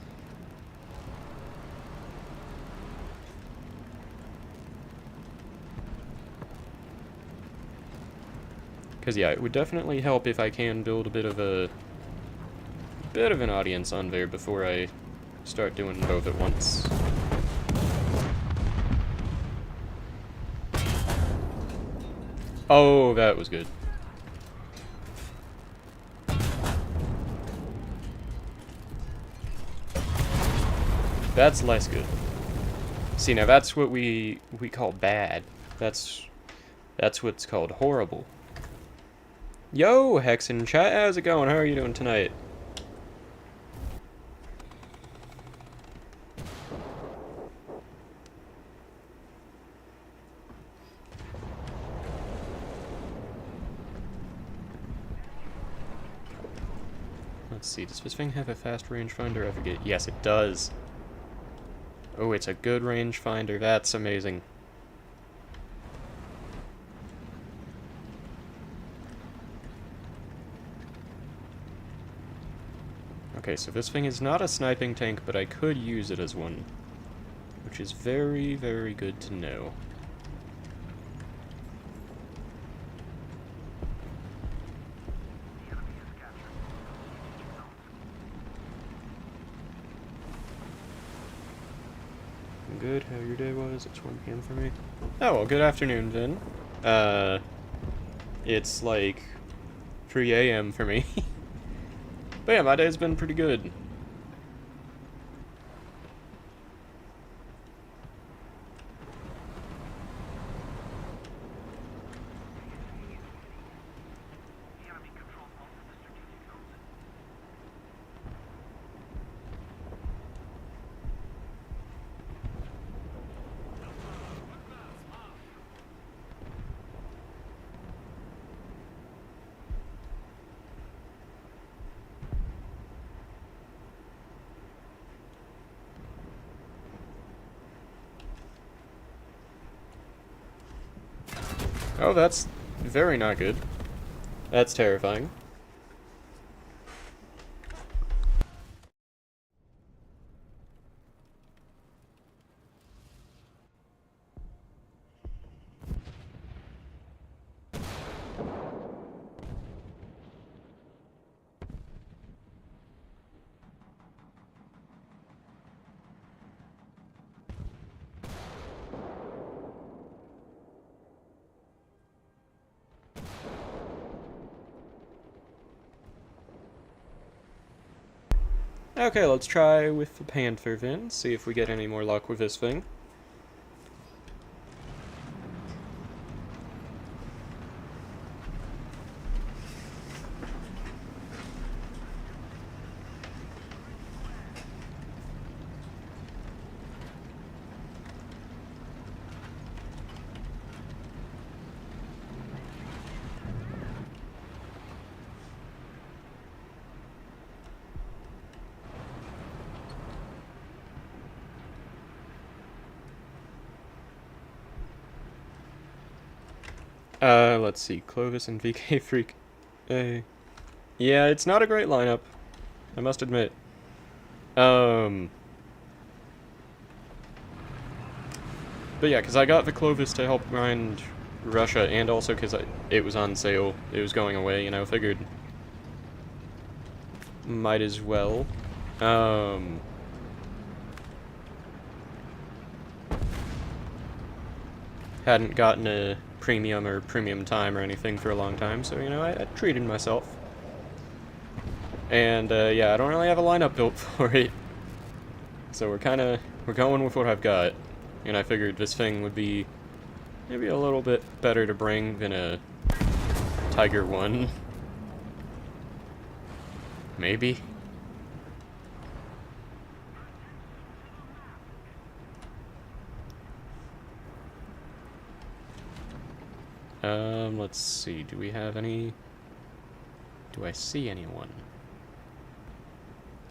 Because yeah, it would definitely help if I can build a bit of an audience on there before I start doing both at once. Oh, that was good. That's less good. See, now that's what we call bad. That's what's called horrible. Yo, Hex in chat, how's it going? How are you doing tonight? Let's see, does this thing have a fast rangefinder? I forget. Yes, it does. Oh, it's a good rangefinder. That's amazing. Okay, so this thing is not a sniping tank, but I could use it as one. Which is very, very good to know. Good, how your day was? It's 1 p.m. for me. Oh, well, good afternoon, then. It's like 3 a.m. for me. But yeah, my day's been pretty good. Oh, that's very not good. That's terrifying. Okay, let's try with the Panther then, see if we get any more luck with this thing. Let's see, Clovis and VK Freak. Yeah, it's not a great lineup, I must admit. But yeah, because I got the Clovis to help grind Russia, and also because it was on sale, it was going away, you know, figured might as well. Hadn't gotten a premium or premium time or anything for a long time, so, you know, I treated myself. And, yeah, I don't really have a lineup built for it. So we're going with what I've got. And I figured this thing would be maybe a little bit better to bring than a Tiger 1. Maybe. Let's see. Do we have any... Do I see anyone?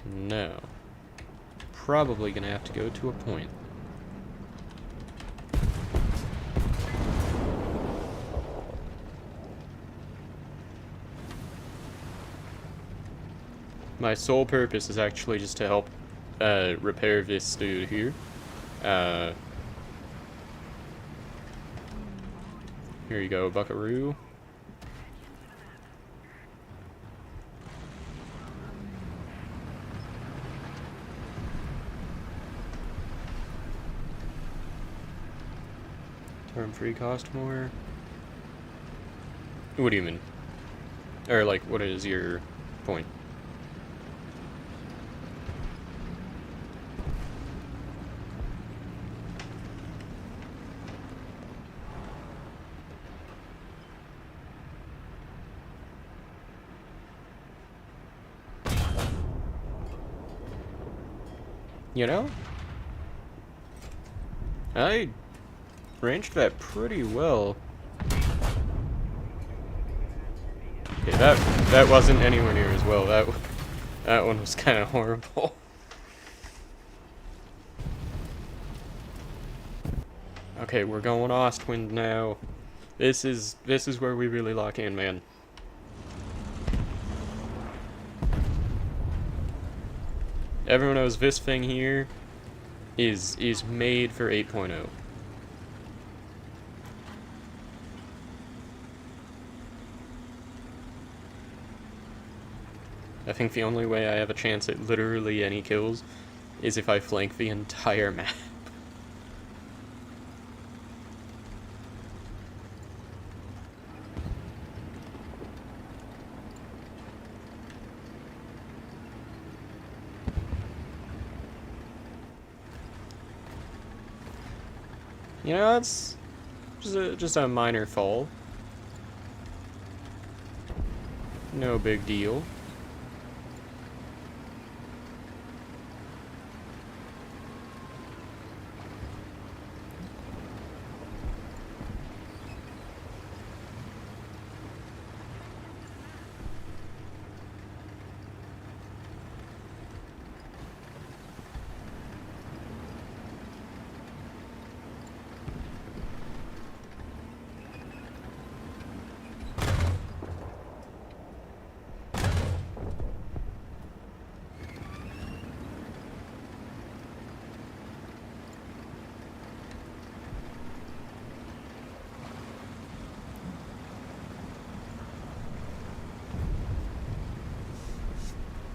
No. Probably gonna have to go to a point. My sole purpose is actually just to help repair this dude here. Here you go, buckaroo. Term free cost more. What do you mean? Or like, what is your point? You know, I ranged that pretty well. Okay, that wasn't anywhere near as well. That one was kind of horrible. Okay, we're going Ostwind now. This is where we really lock in, man. Everyone knows this thing here is made for 8.0. I think the only way I have a chance at literally any kills is if I flank the entire map. You know, it's just a minor fall. No big deal.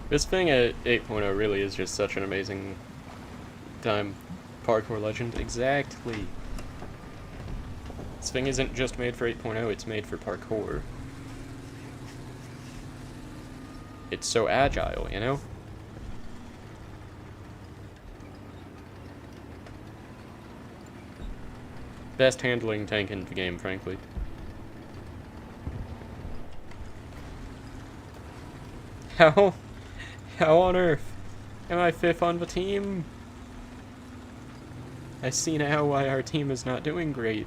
This thing at 8.0 really is just such an amazing time. Parkour legend. Exactly. This thing isn't just made for 8.0, it's made for parkour. It's so agile, you know? Best handling tank in the game, frankly. How on earth am I 5th on the team? I see now why our team is not doing great.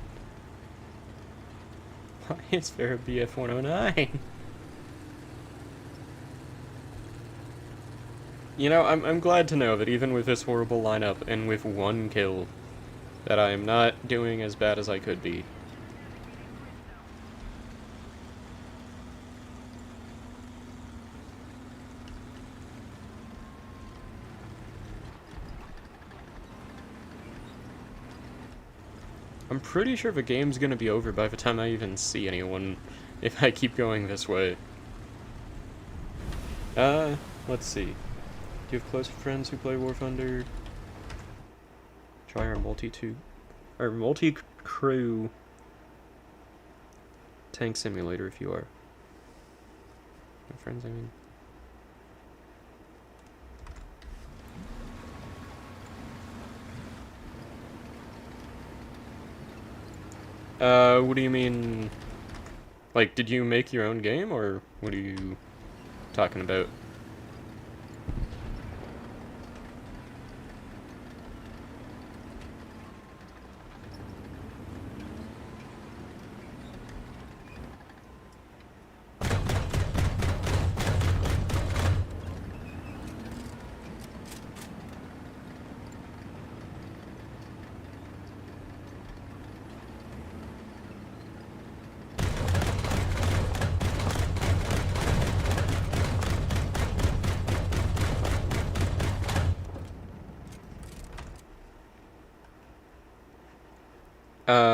Why is there a BF 109? You know, I'm glad to know that even with this horrible lineup and with 1 kill, that I am not doing as bad as I could be. I'm pretty sure the game's gonna be over by the time I even see anyone, if I keep going this way. Let's see. Do you have close friends who play War Thunder? Try our multi-crew tank simulator if you are. My friends, I mean. What do you mean Like, did you make your own game, or what are you talking about?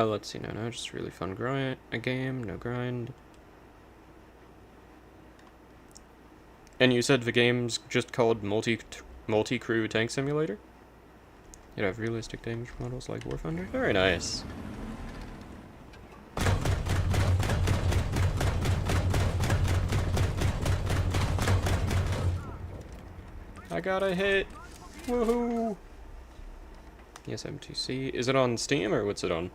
Let's see, no, just really fun a game, no grind. And you said the game's just called Multi-Crew Tank Simulator? You'd have realistic damage models like War Thunder? Very nice. I got a hit! Woohoo! Yes, M2C. Is it on Steam, or what's it on?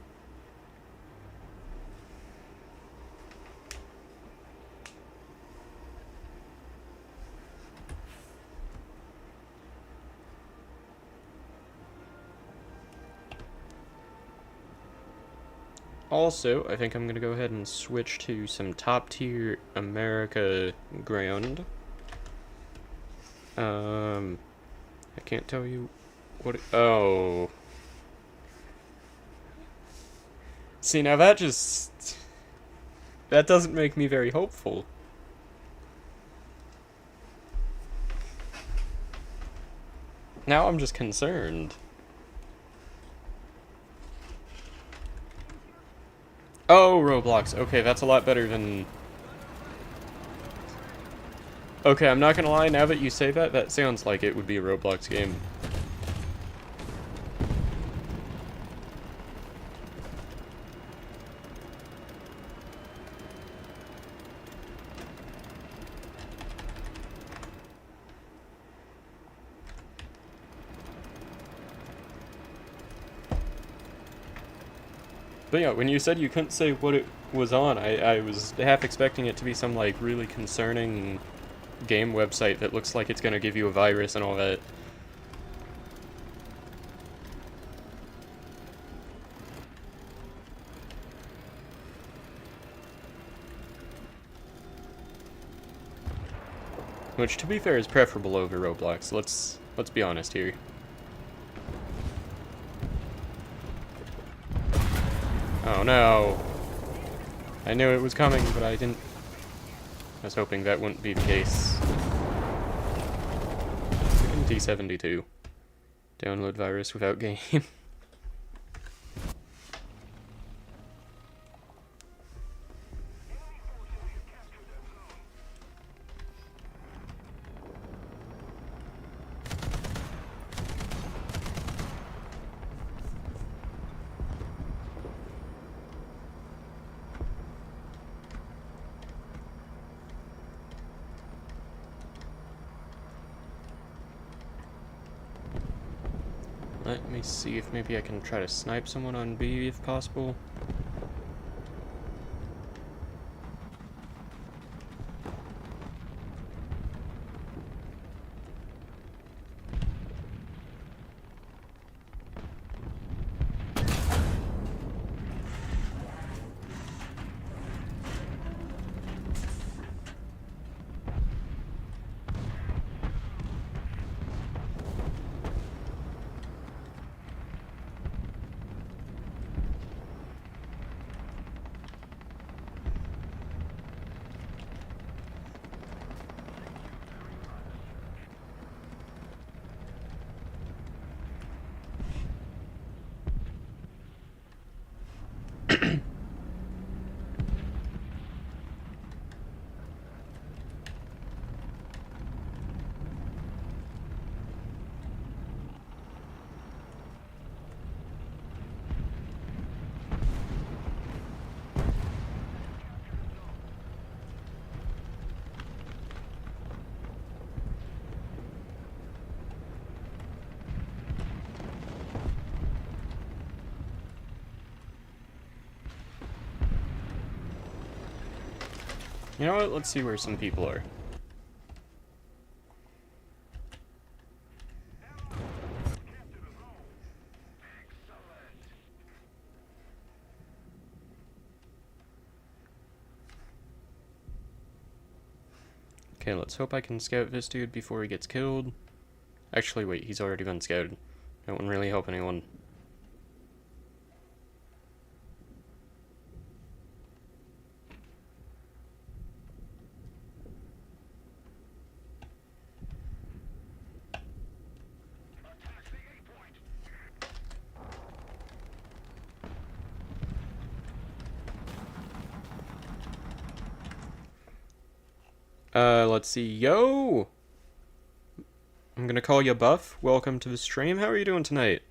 Also, I think I'm gonna go ahead and switch to some top tier America ground. I can't tell you what oh. See, now that doesn't make me very hopeful. Now I'm just concerned. Oh, Roblox. Okay, that's a lot better than... Okay, I'm not gonna lie, now that you say that, that sounds like it would be a Roblox game. But yeah, when you said you couldn't say what it was on, I was half expecting it to be some, like, really concerning game website that looks like it's gonna give you a virus and all that. Which, to be fair, is preferable over Roblox. Let's be honest here. Oh no. I knew it was coming, but I didn't... I was hoping that wouldn't be the case. Freaking T72. Download virus without game. Let me see if maybe I can try to snipe someone on B if possible. You know what? Let's see where some people are. Okay, let's hope I can scout this dude before he gets killed. Actually, wait, he's already been scouted. That wouldn't really help anyone. Let's see. Yo! I'm gonna call you Buff. Welcome to the stream. How are you doing tonight?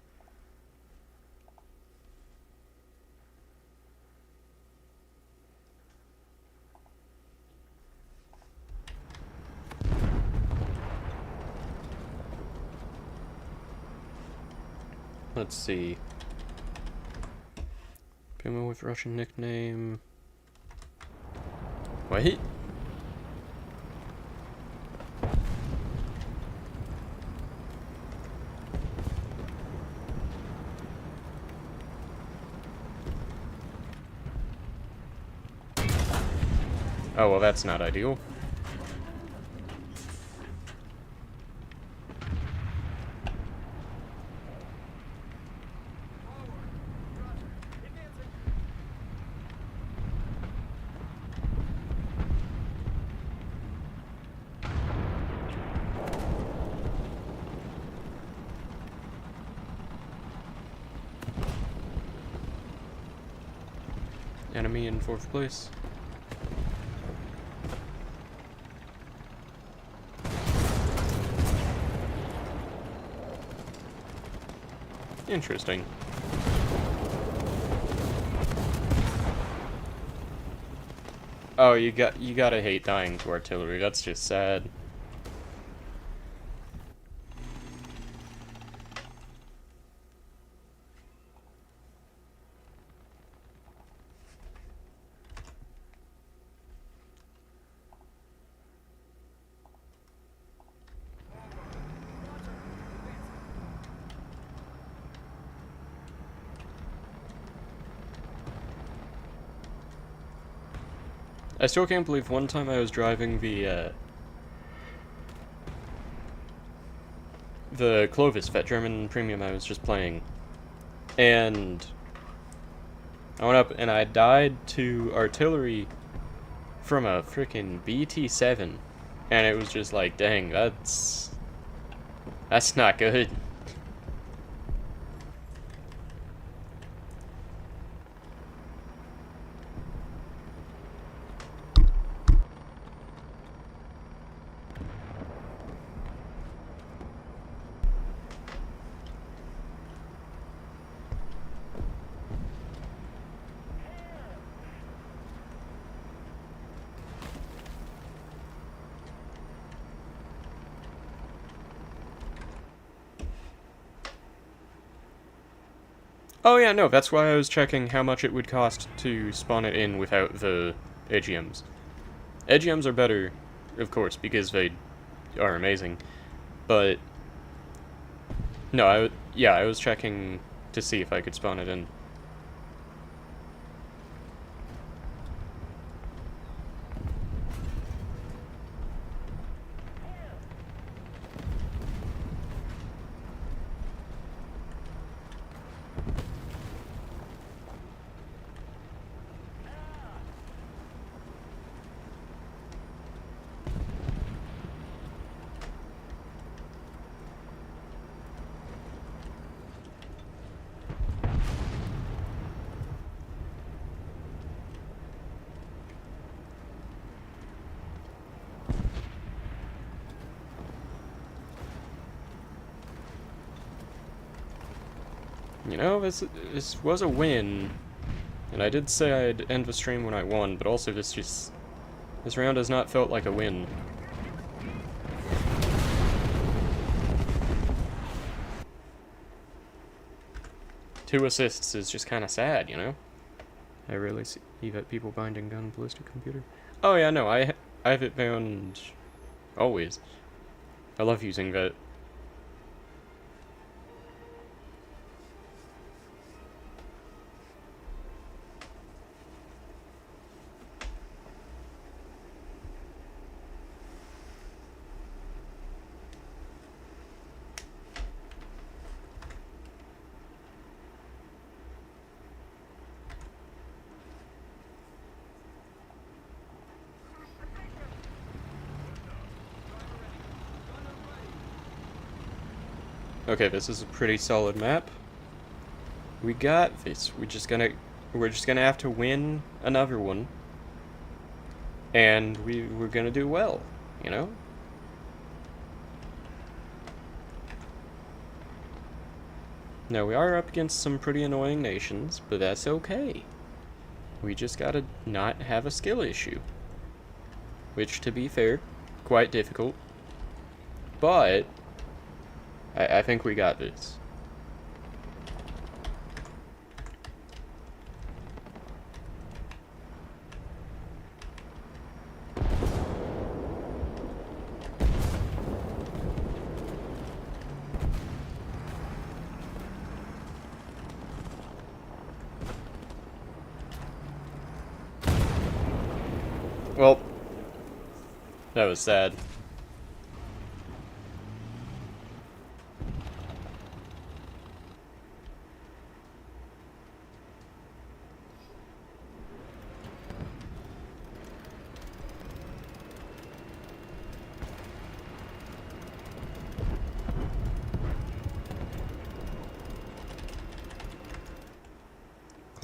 Let's see. Puma with Russian nickname. Wait. Oh, well, that's not ideal. Enemy in 4th place. Interesting. Oh, you gotta hate dying to artillery. That's just sad. I still can't believe one time I was driving the Clovis Vet German Premium I was just playing, and I went up and I died to artillery from a freaking BT-7, and it was just like, dang, that's not good. Oh yeah, no, that's why I was checking how much it would cost to spawn it in without the AGMs. AGMs are better, of course, because they are amazing, but no, I was checking to see if I could spawn it in. You know, this was a win, and I did say I'd end the stream when I won, but also this round has not felt like a win. Two assists is just kind of sad, you know? I rarely see that people binding gun ballistic computer. Oh yeah, no, I have it bound always. I love using that. Okay, this is a pretty solid map. We got this. We're just gonna have to win another one. And we're gonna do well, you know? Now, we are up against some pretty annoying nations, but that's okay. We just gotta not have a skill issue. Which, to be fair, quite difficult. But I think we got this. Well, that was sad.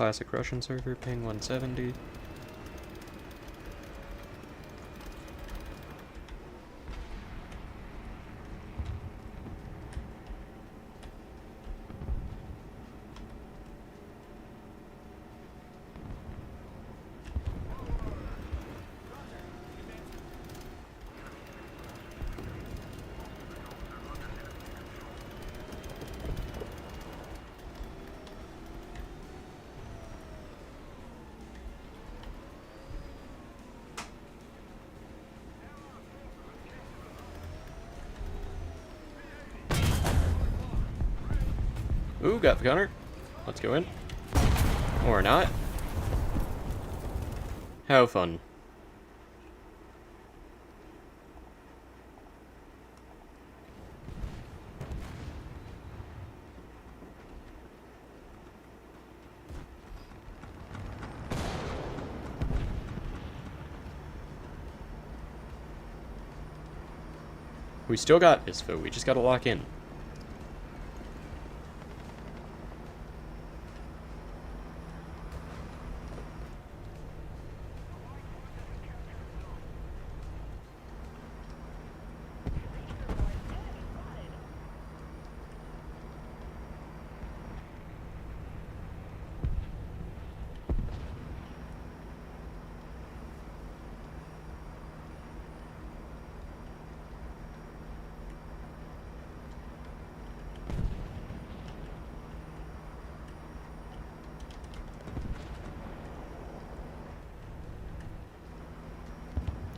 Classic Russian server, ping 170. Ooh, got the gunner. Let's go in. Or not. How fun. We still got this, though. We just gotta lock in.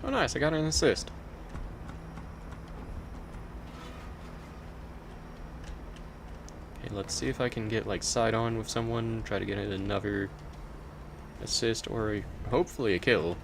Oh nice, I got an assist. Okay, let's see if I can get like side on with someone, try to get another assist or hopefully a kill.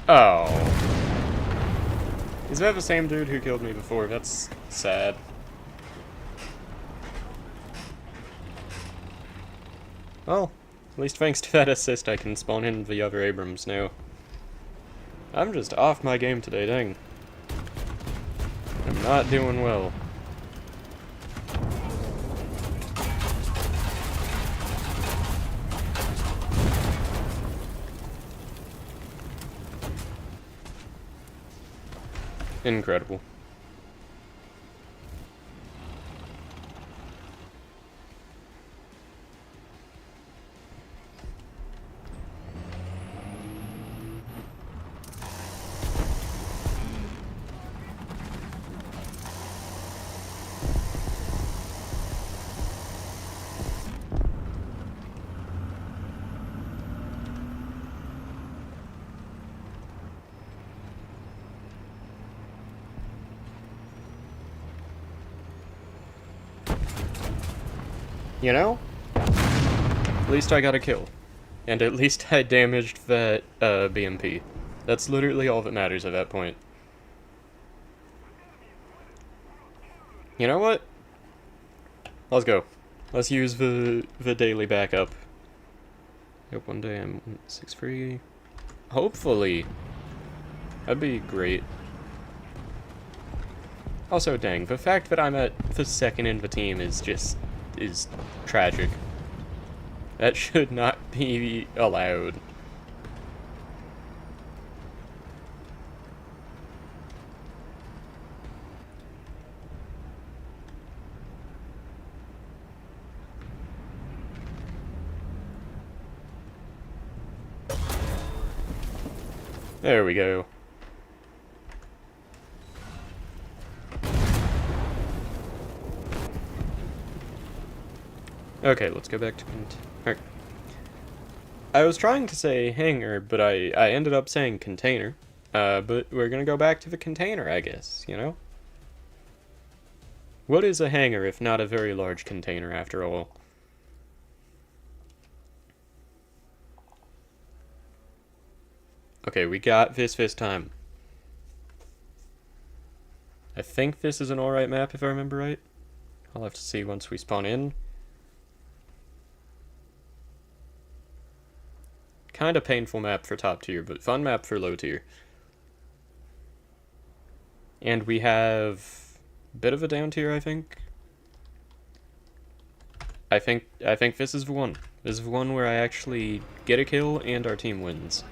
Oh. Is that the same dude who killed me before? That's sad. Well, at least thanks to that assist I can spawn in the other Abrams now. I'm just off my game today, dang. I'm not doing well. Incredible. You know? At least I got a kill. And at least I damaged that BMP. That's literally all that matters at that point. You know what? Let's go. Let's use the daily backup. Hope one day I'm 6 free. Hopefully. That'd be great. Also, dang, the fact that I'm at the second in the team is tragic. That should not be allowed. There we go. Okay, let's go back to Alright. I was trying to say hangar, but I ended up saying container. But we're gonna go back to the container, I guess, you know? What is a hangar if not a very large container, after all? Okay, we got this time. I think this is an alright map, if I remember right. I'll have to see once we spawn in. Kinda painful map for top tier, but fun map for low tier. And we have a bit of a down tier, I think. I think this is the one. This is the one where I actually get a kill and our team wins.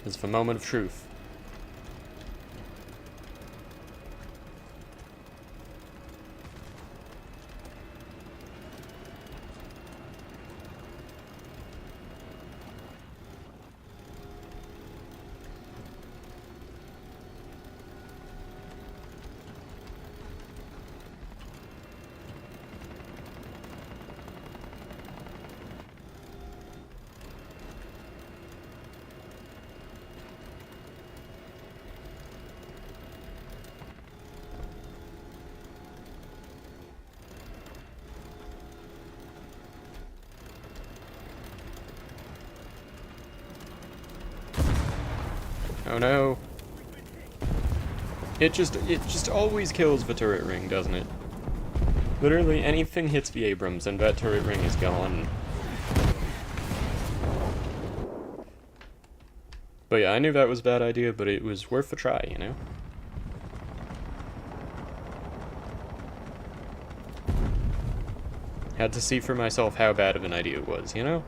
It's the moment of truth. Oh no. It just always kills the turret ring, doesn't it? Literally anything hits the Abrams and that turret ring is gone. But yeah, I knew that was a bad idea, but it was worth a try, you know? Had to see for myself how bad of an idea it was, you know?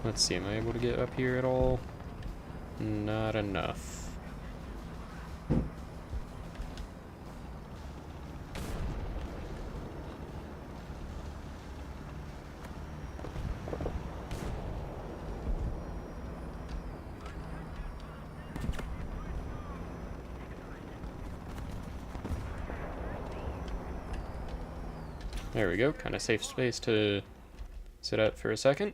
Let's see, am I able to get up here at all? Not enough. There we go, kind of safe space to sit at for a second.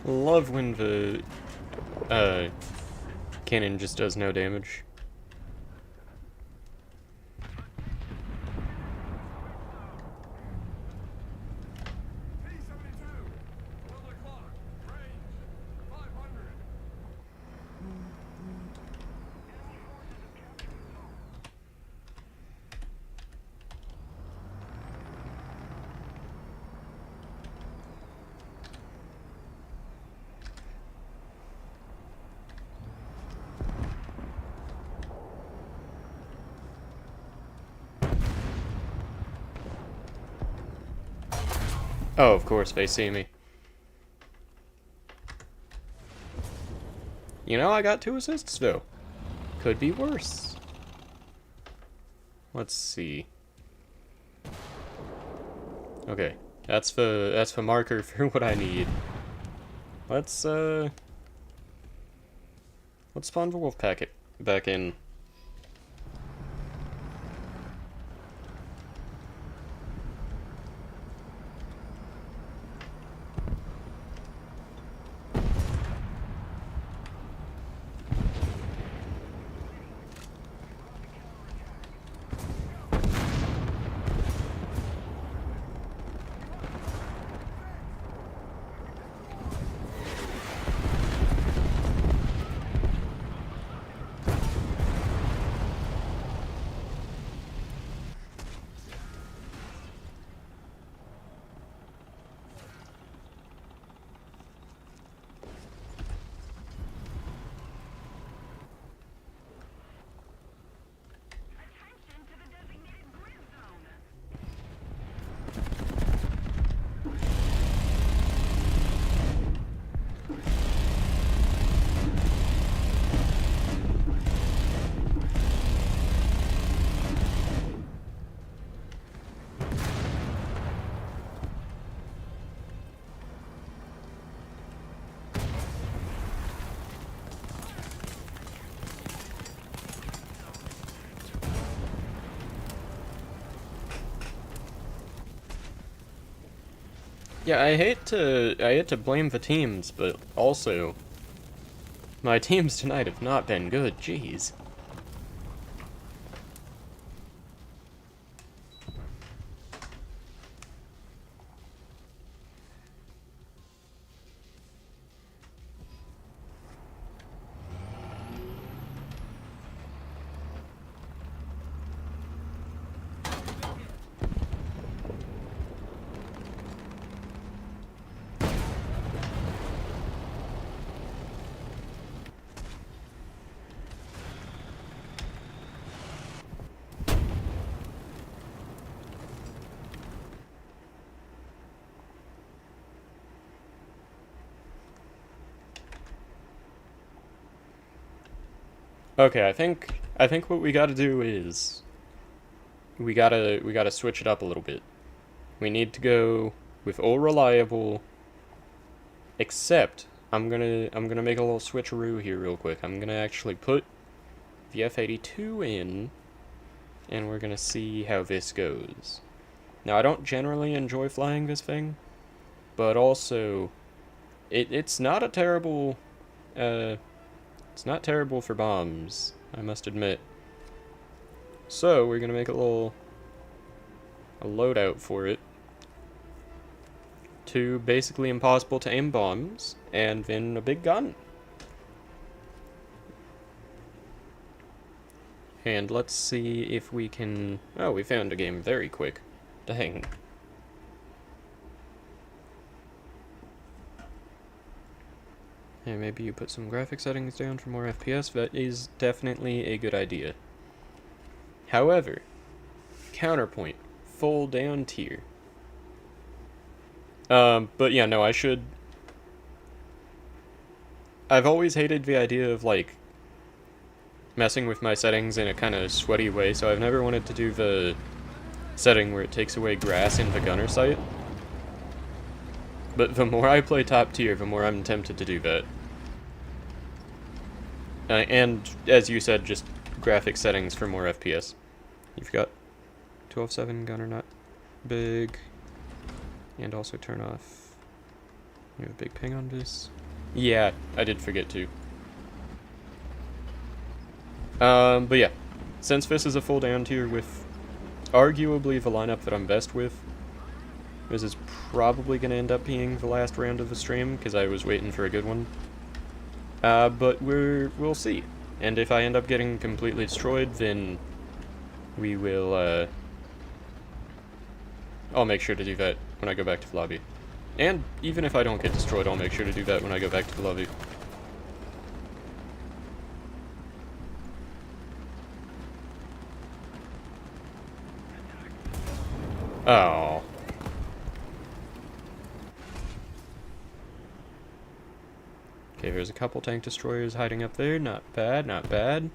Love when the cannon just does no damage. Oh, of course, they see me. You know, I got 2 assists, though. Could be worse. Let's see. Okay, that's the marker for what I need. Let's spawn the wolf packet back in. Yeah, I hate to blame the teams, but also my teams tonight have not been good. Jeez. Okay, I think what we gotta do is we gotta switch it up a little bit. We need to go with all reliable, except I'm gonna make a little switcheroo here real quick. I'm gonna actually put the F-82 in, and we're gonna see how this goes. Now, I don't generally enjoy flying this thing, but also it's not a terrible it's not terrible for bombs, I must admit. So we're gonna make a loadout for it. 2 basically impossible to aim bombs, and then a big gun. And let's see if we can... Oh, we found a game very quick. Dang. And maybe you put some graphic settings down for more FPS. That is definitely a good idea. However, counterpoint, full down tier. But yeah, no, I should... I've always hated the idea of, like, messing with my settings in a kind of sweaty way, so I've never wanted to do the setting where it takes away grass in the gunner sight. But the more I play top tier, the more I'm tempted to do that. And, as you said, just graphic settings for more FPS. You've got 12.7 gunner not big, and also turn off... You have a big ping on this. Yeah, I did forget to. But yeah, since this is a full down tier with arguably the lineup that I'm best with, this is probably going to end up being the last round of the stream, because I was waiting for a good one. But we'll see. And if I end up getting completely destroyed, then we will, I'll make sure to do that when I go back to the lobby. And even if I don't get destroyed, I'll make sure to do that when I go back to the lobby. Oh. Okay, there's a couple tank destroyers hiding up there. Not bad, not bad.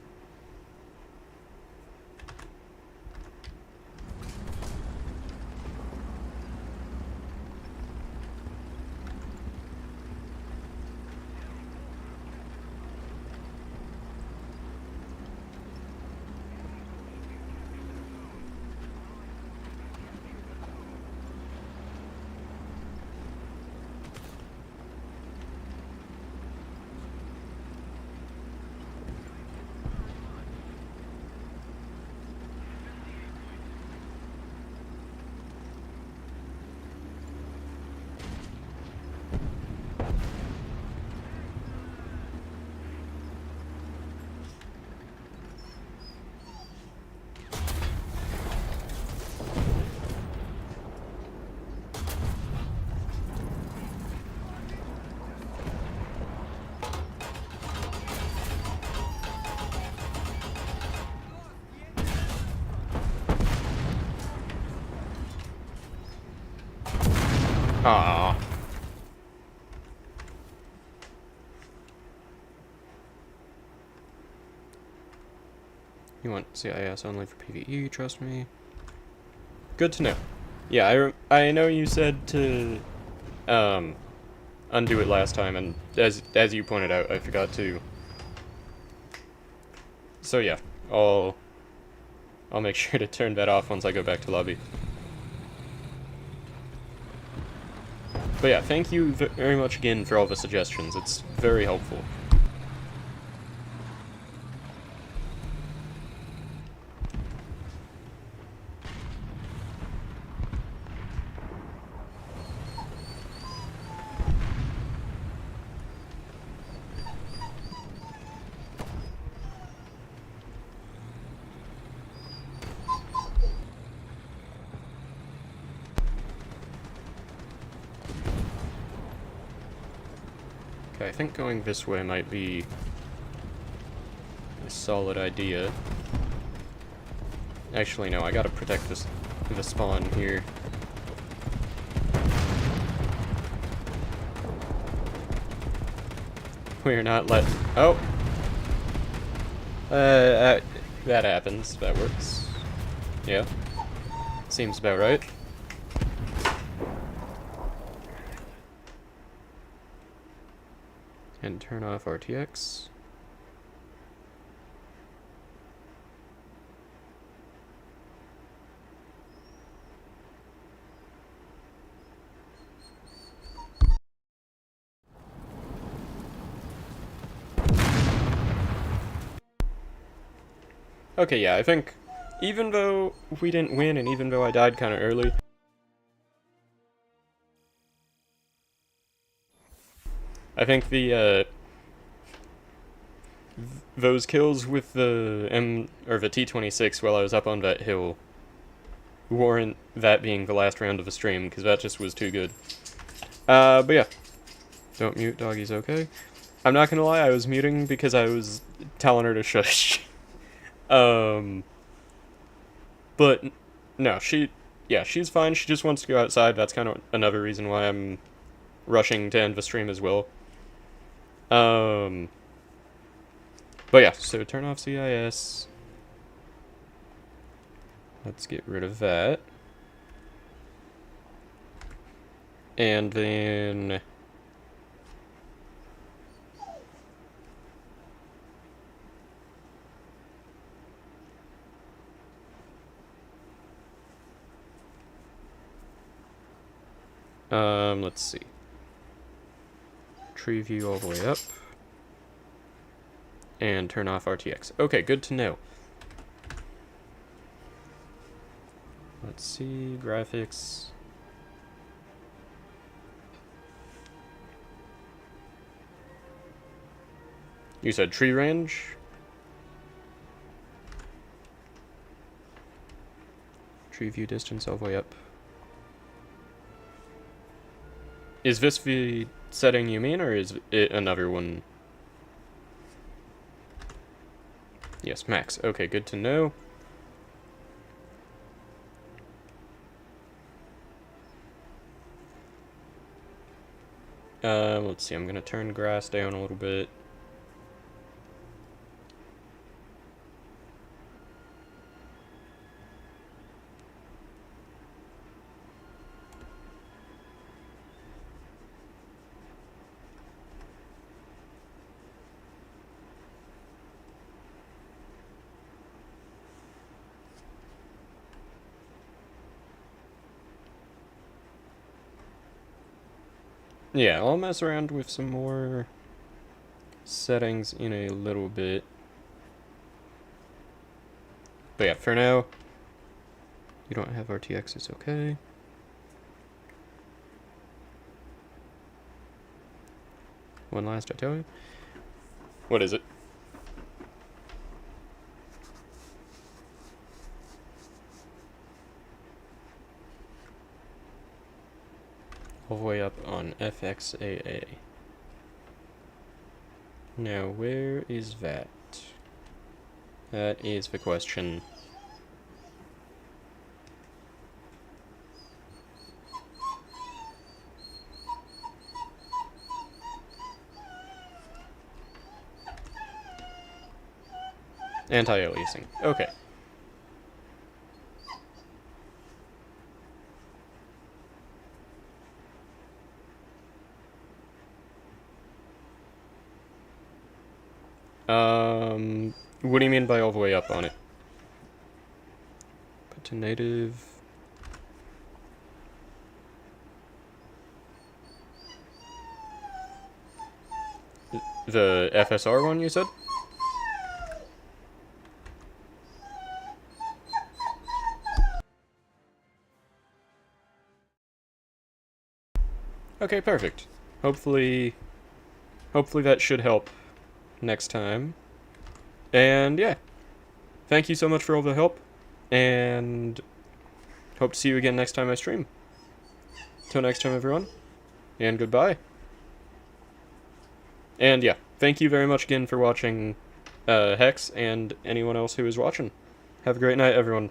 Aww. You want CIS only for PvE, trust me. Good to know. Yeah, I know you said to undo it last time, and as you pointed out, I forgot to. So yeah, I'll make sure to turn that off once I go back to lobby. But yeah, thank you very much again for all the suggestions. It's very helpful. Okay, I think going this way might be a solid idea. Actually, no, I gotta protect the spawn here. We're not let... Oh! That happens. That works. Yeah. Seems about right. And turn off RTX. Okay, yeah, I think even though we didn't win and even though I died kind of early, I think the those kills with the the T-26 while I was up on that hill warrant that being the last round of the stream, because that just was too good. But yeah. Don't mute, doggy's okay. I'm not gonna lie, I was muting because I was telling her to shush. But, no, she's fine, she just wants to go outside, that's kind of another reason why I'm rushing to end the stream as well. But yeah, so turn off CIS. Let's get rid of that. And then... let's see. Tree view all the way up. And turn off RTX. Okay, good to know. Let's see, graphics. You said tree range? Tree view distance all the way up. Is this the setting you mean, or is it another one? Yes, max. Okay, good to know. Let's see, I'm gonna turn grass down a little bit. Yeah, I'll mess around with some more settings in a little bit. But yeah, for now, you don't have RTX, it's okay. One last, I tell you. What is it? All the way up on FXAA. Now, where is that? That is the question. Anti-aliasing. Okay. What do you mean by all the way up on it? Put to native. The FSR one, you said? Okay, perfect. Hopefully that should help next time. And yeah, thank you so much for all the help, and hope to see you again next time I stream. Till next time, everyone, and goodbye. And yeah, thank you very much again for watching, Hex, and anyone else who is watching. Have a great night, everyone.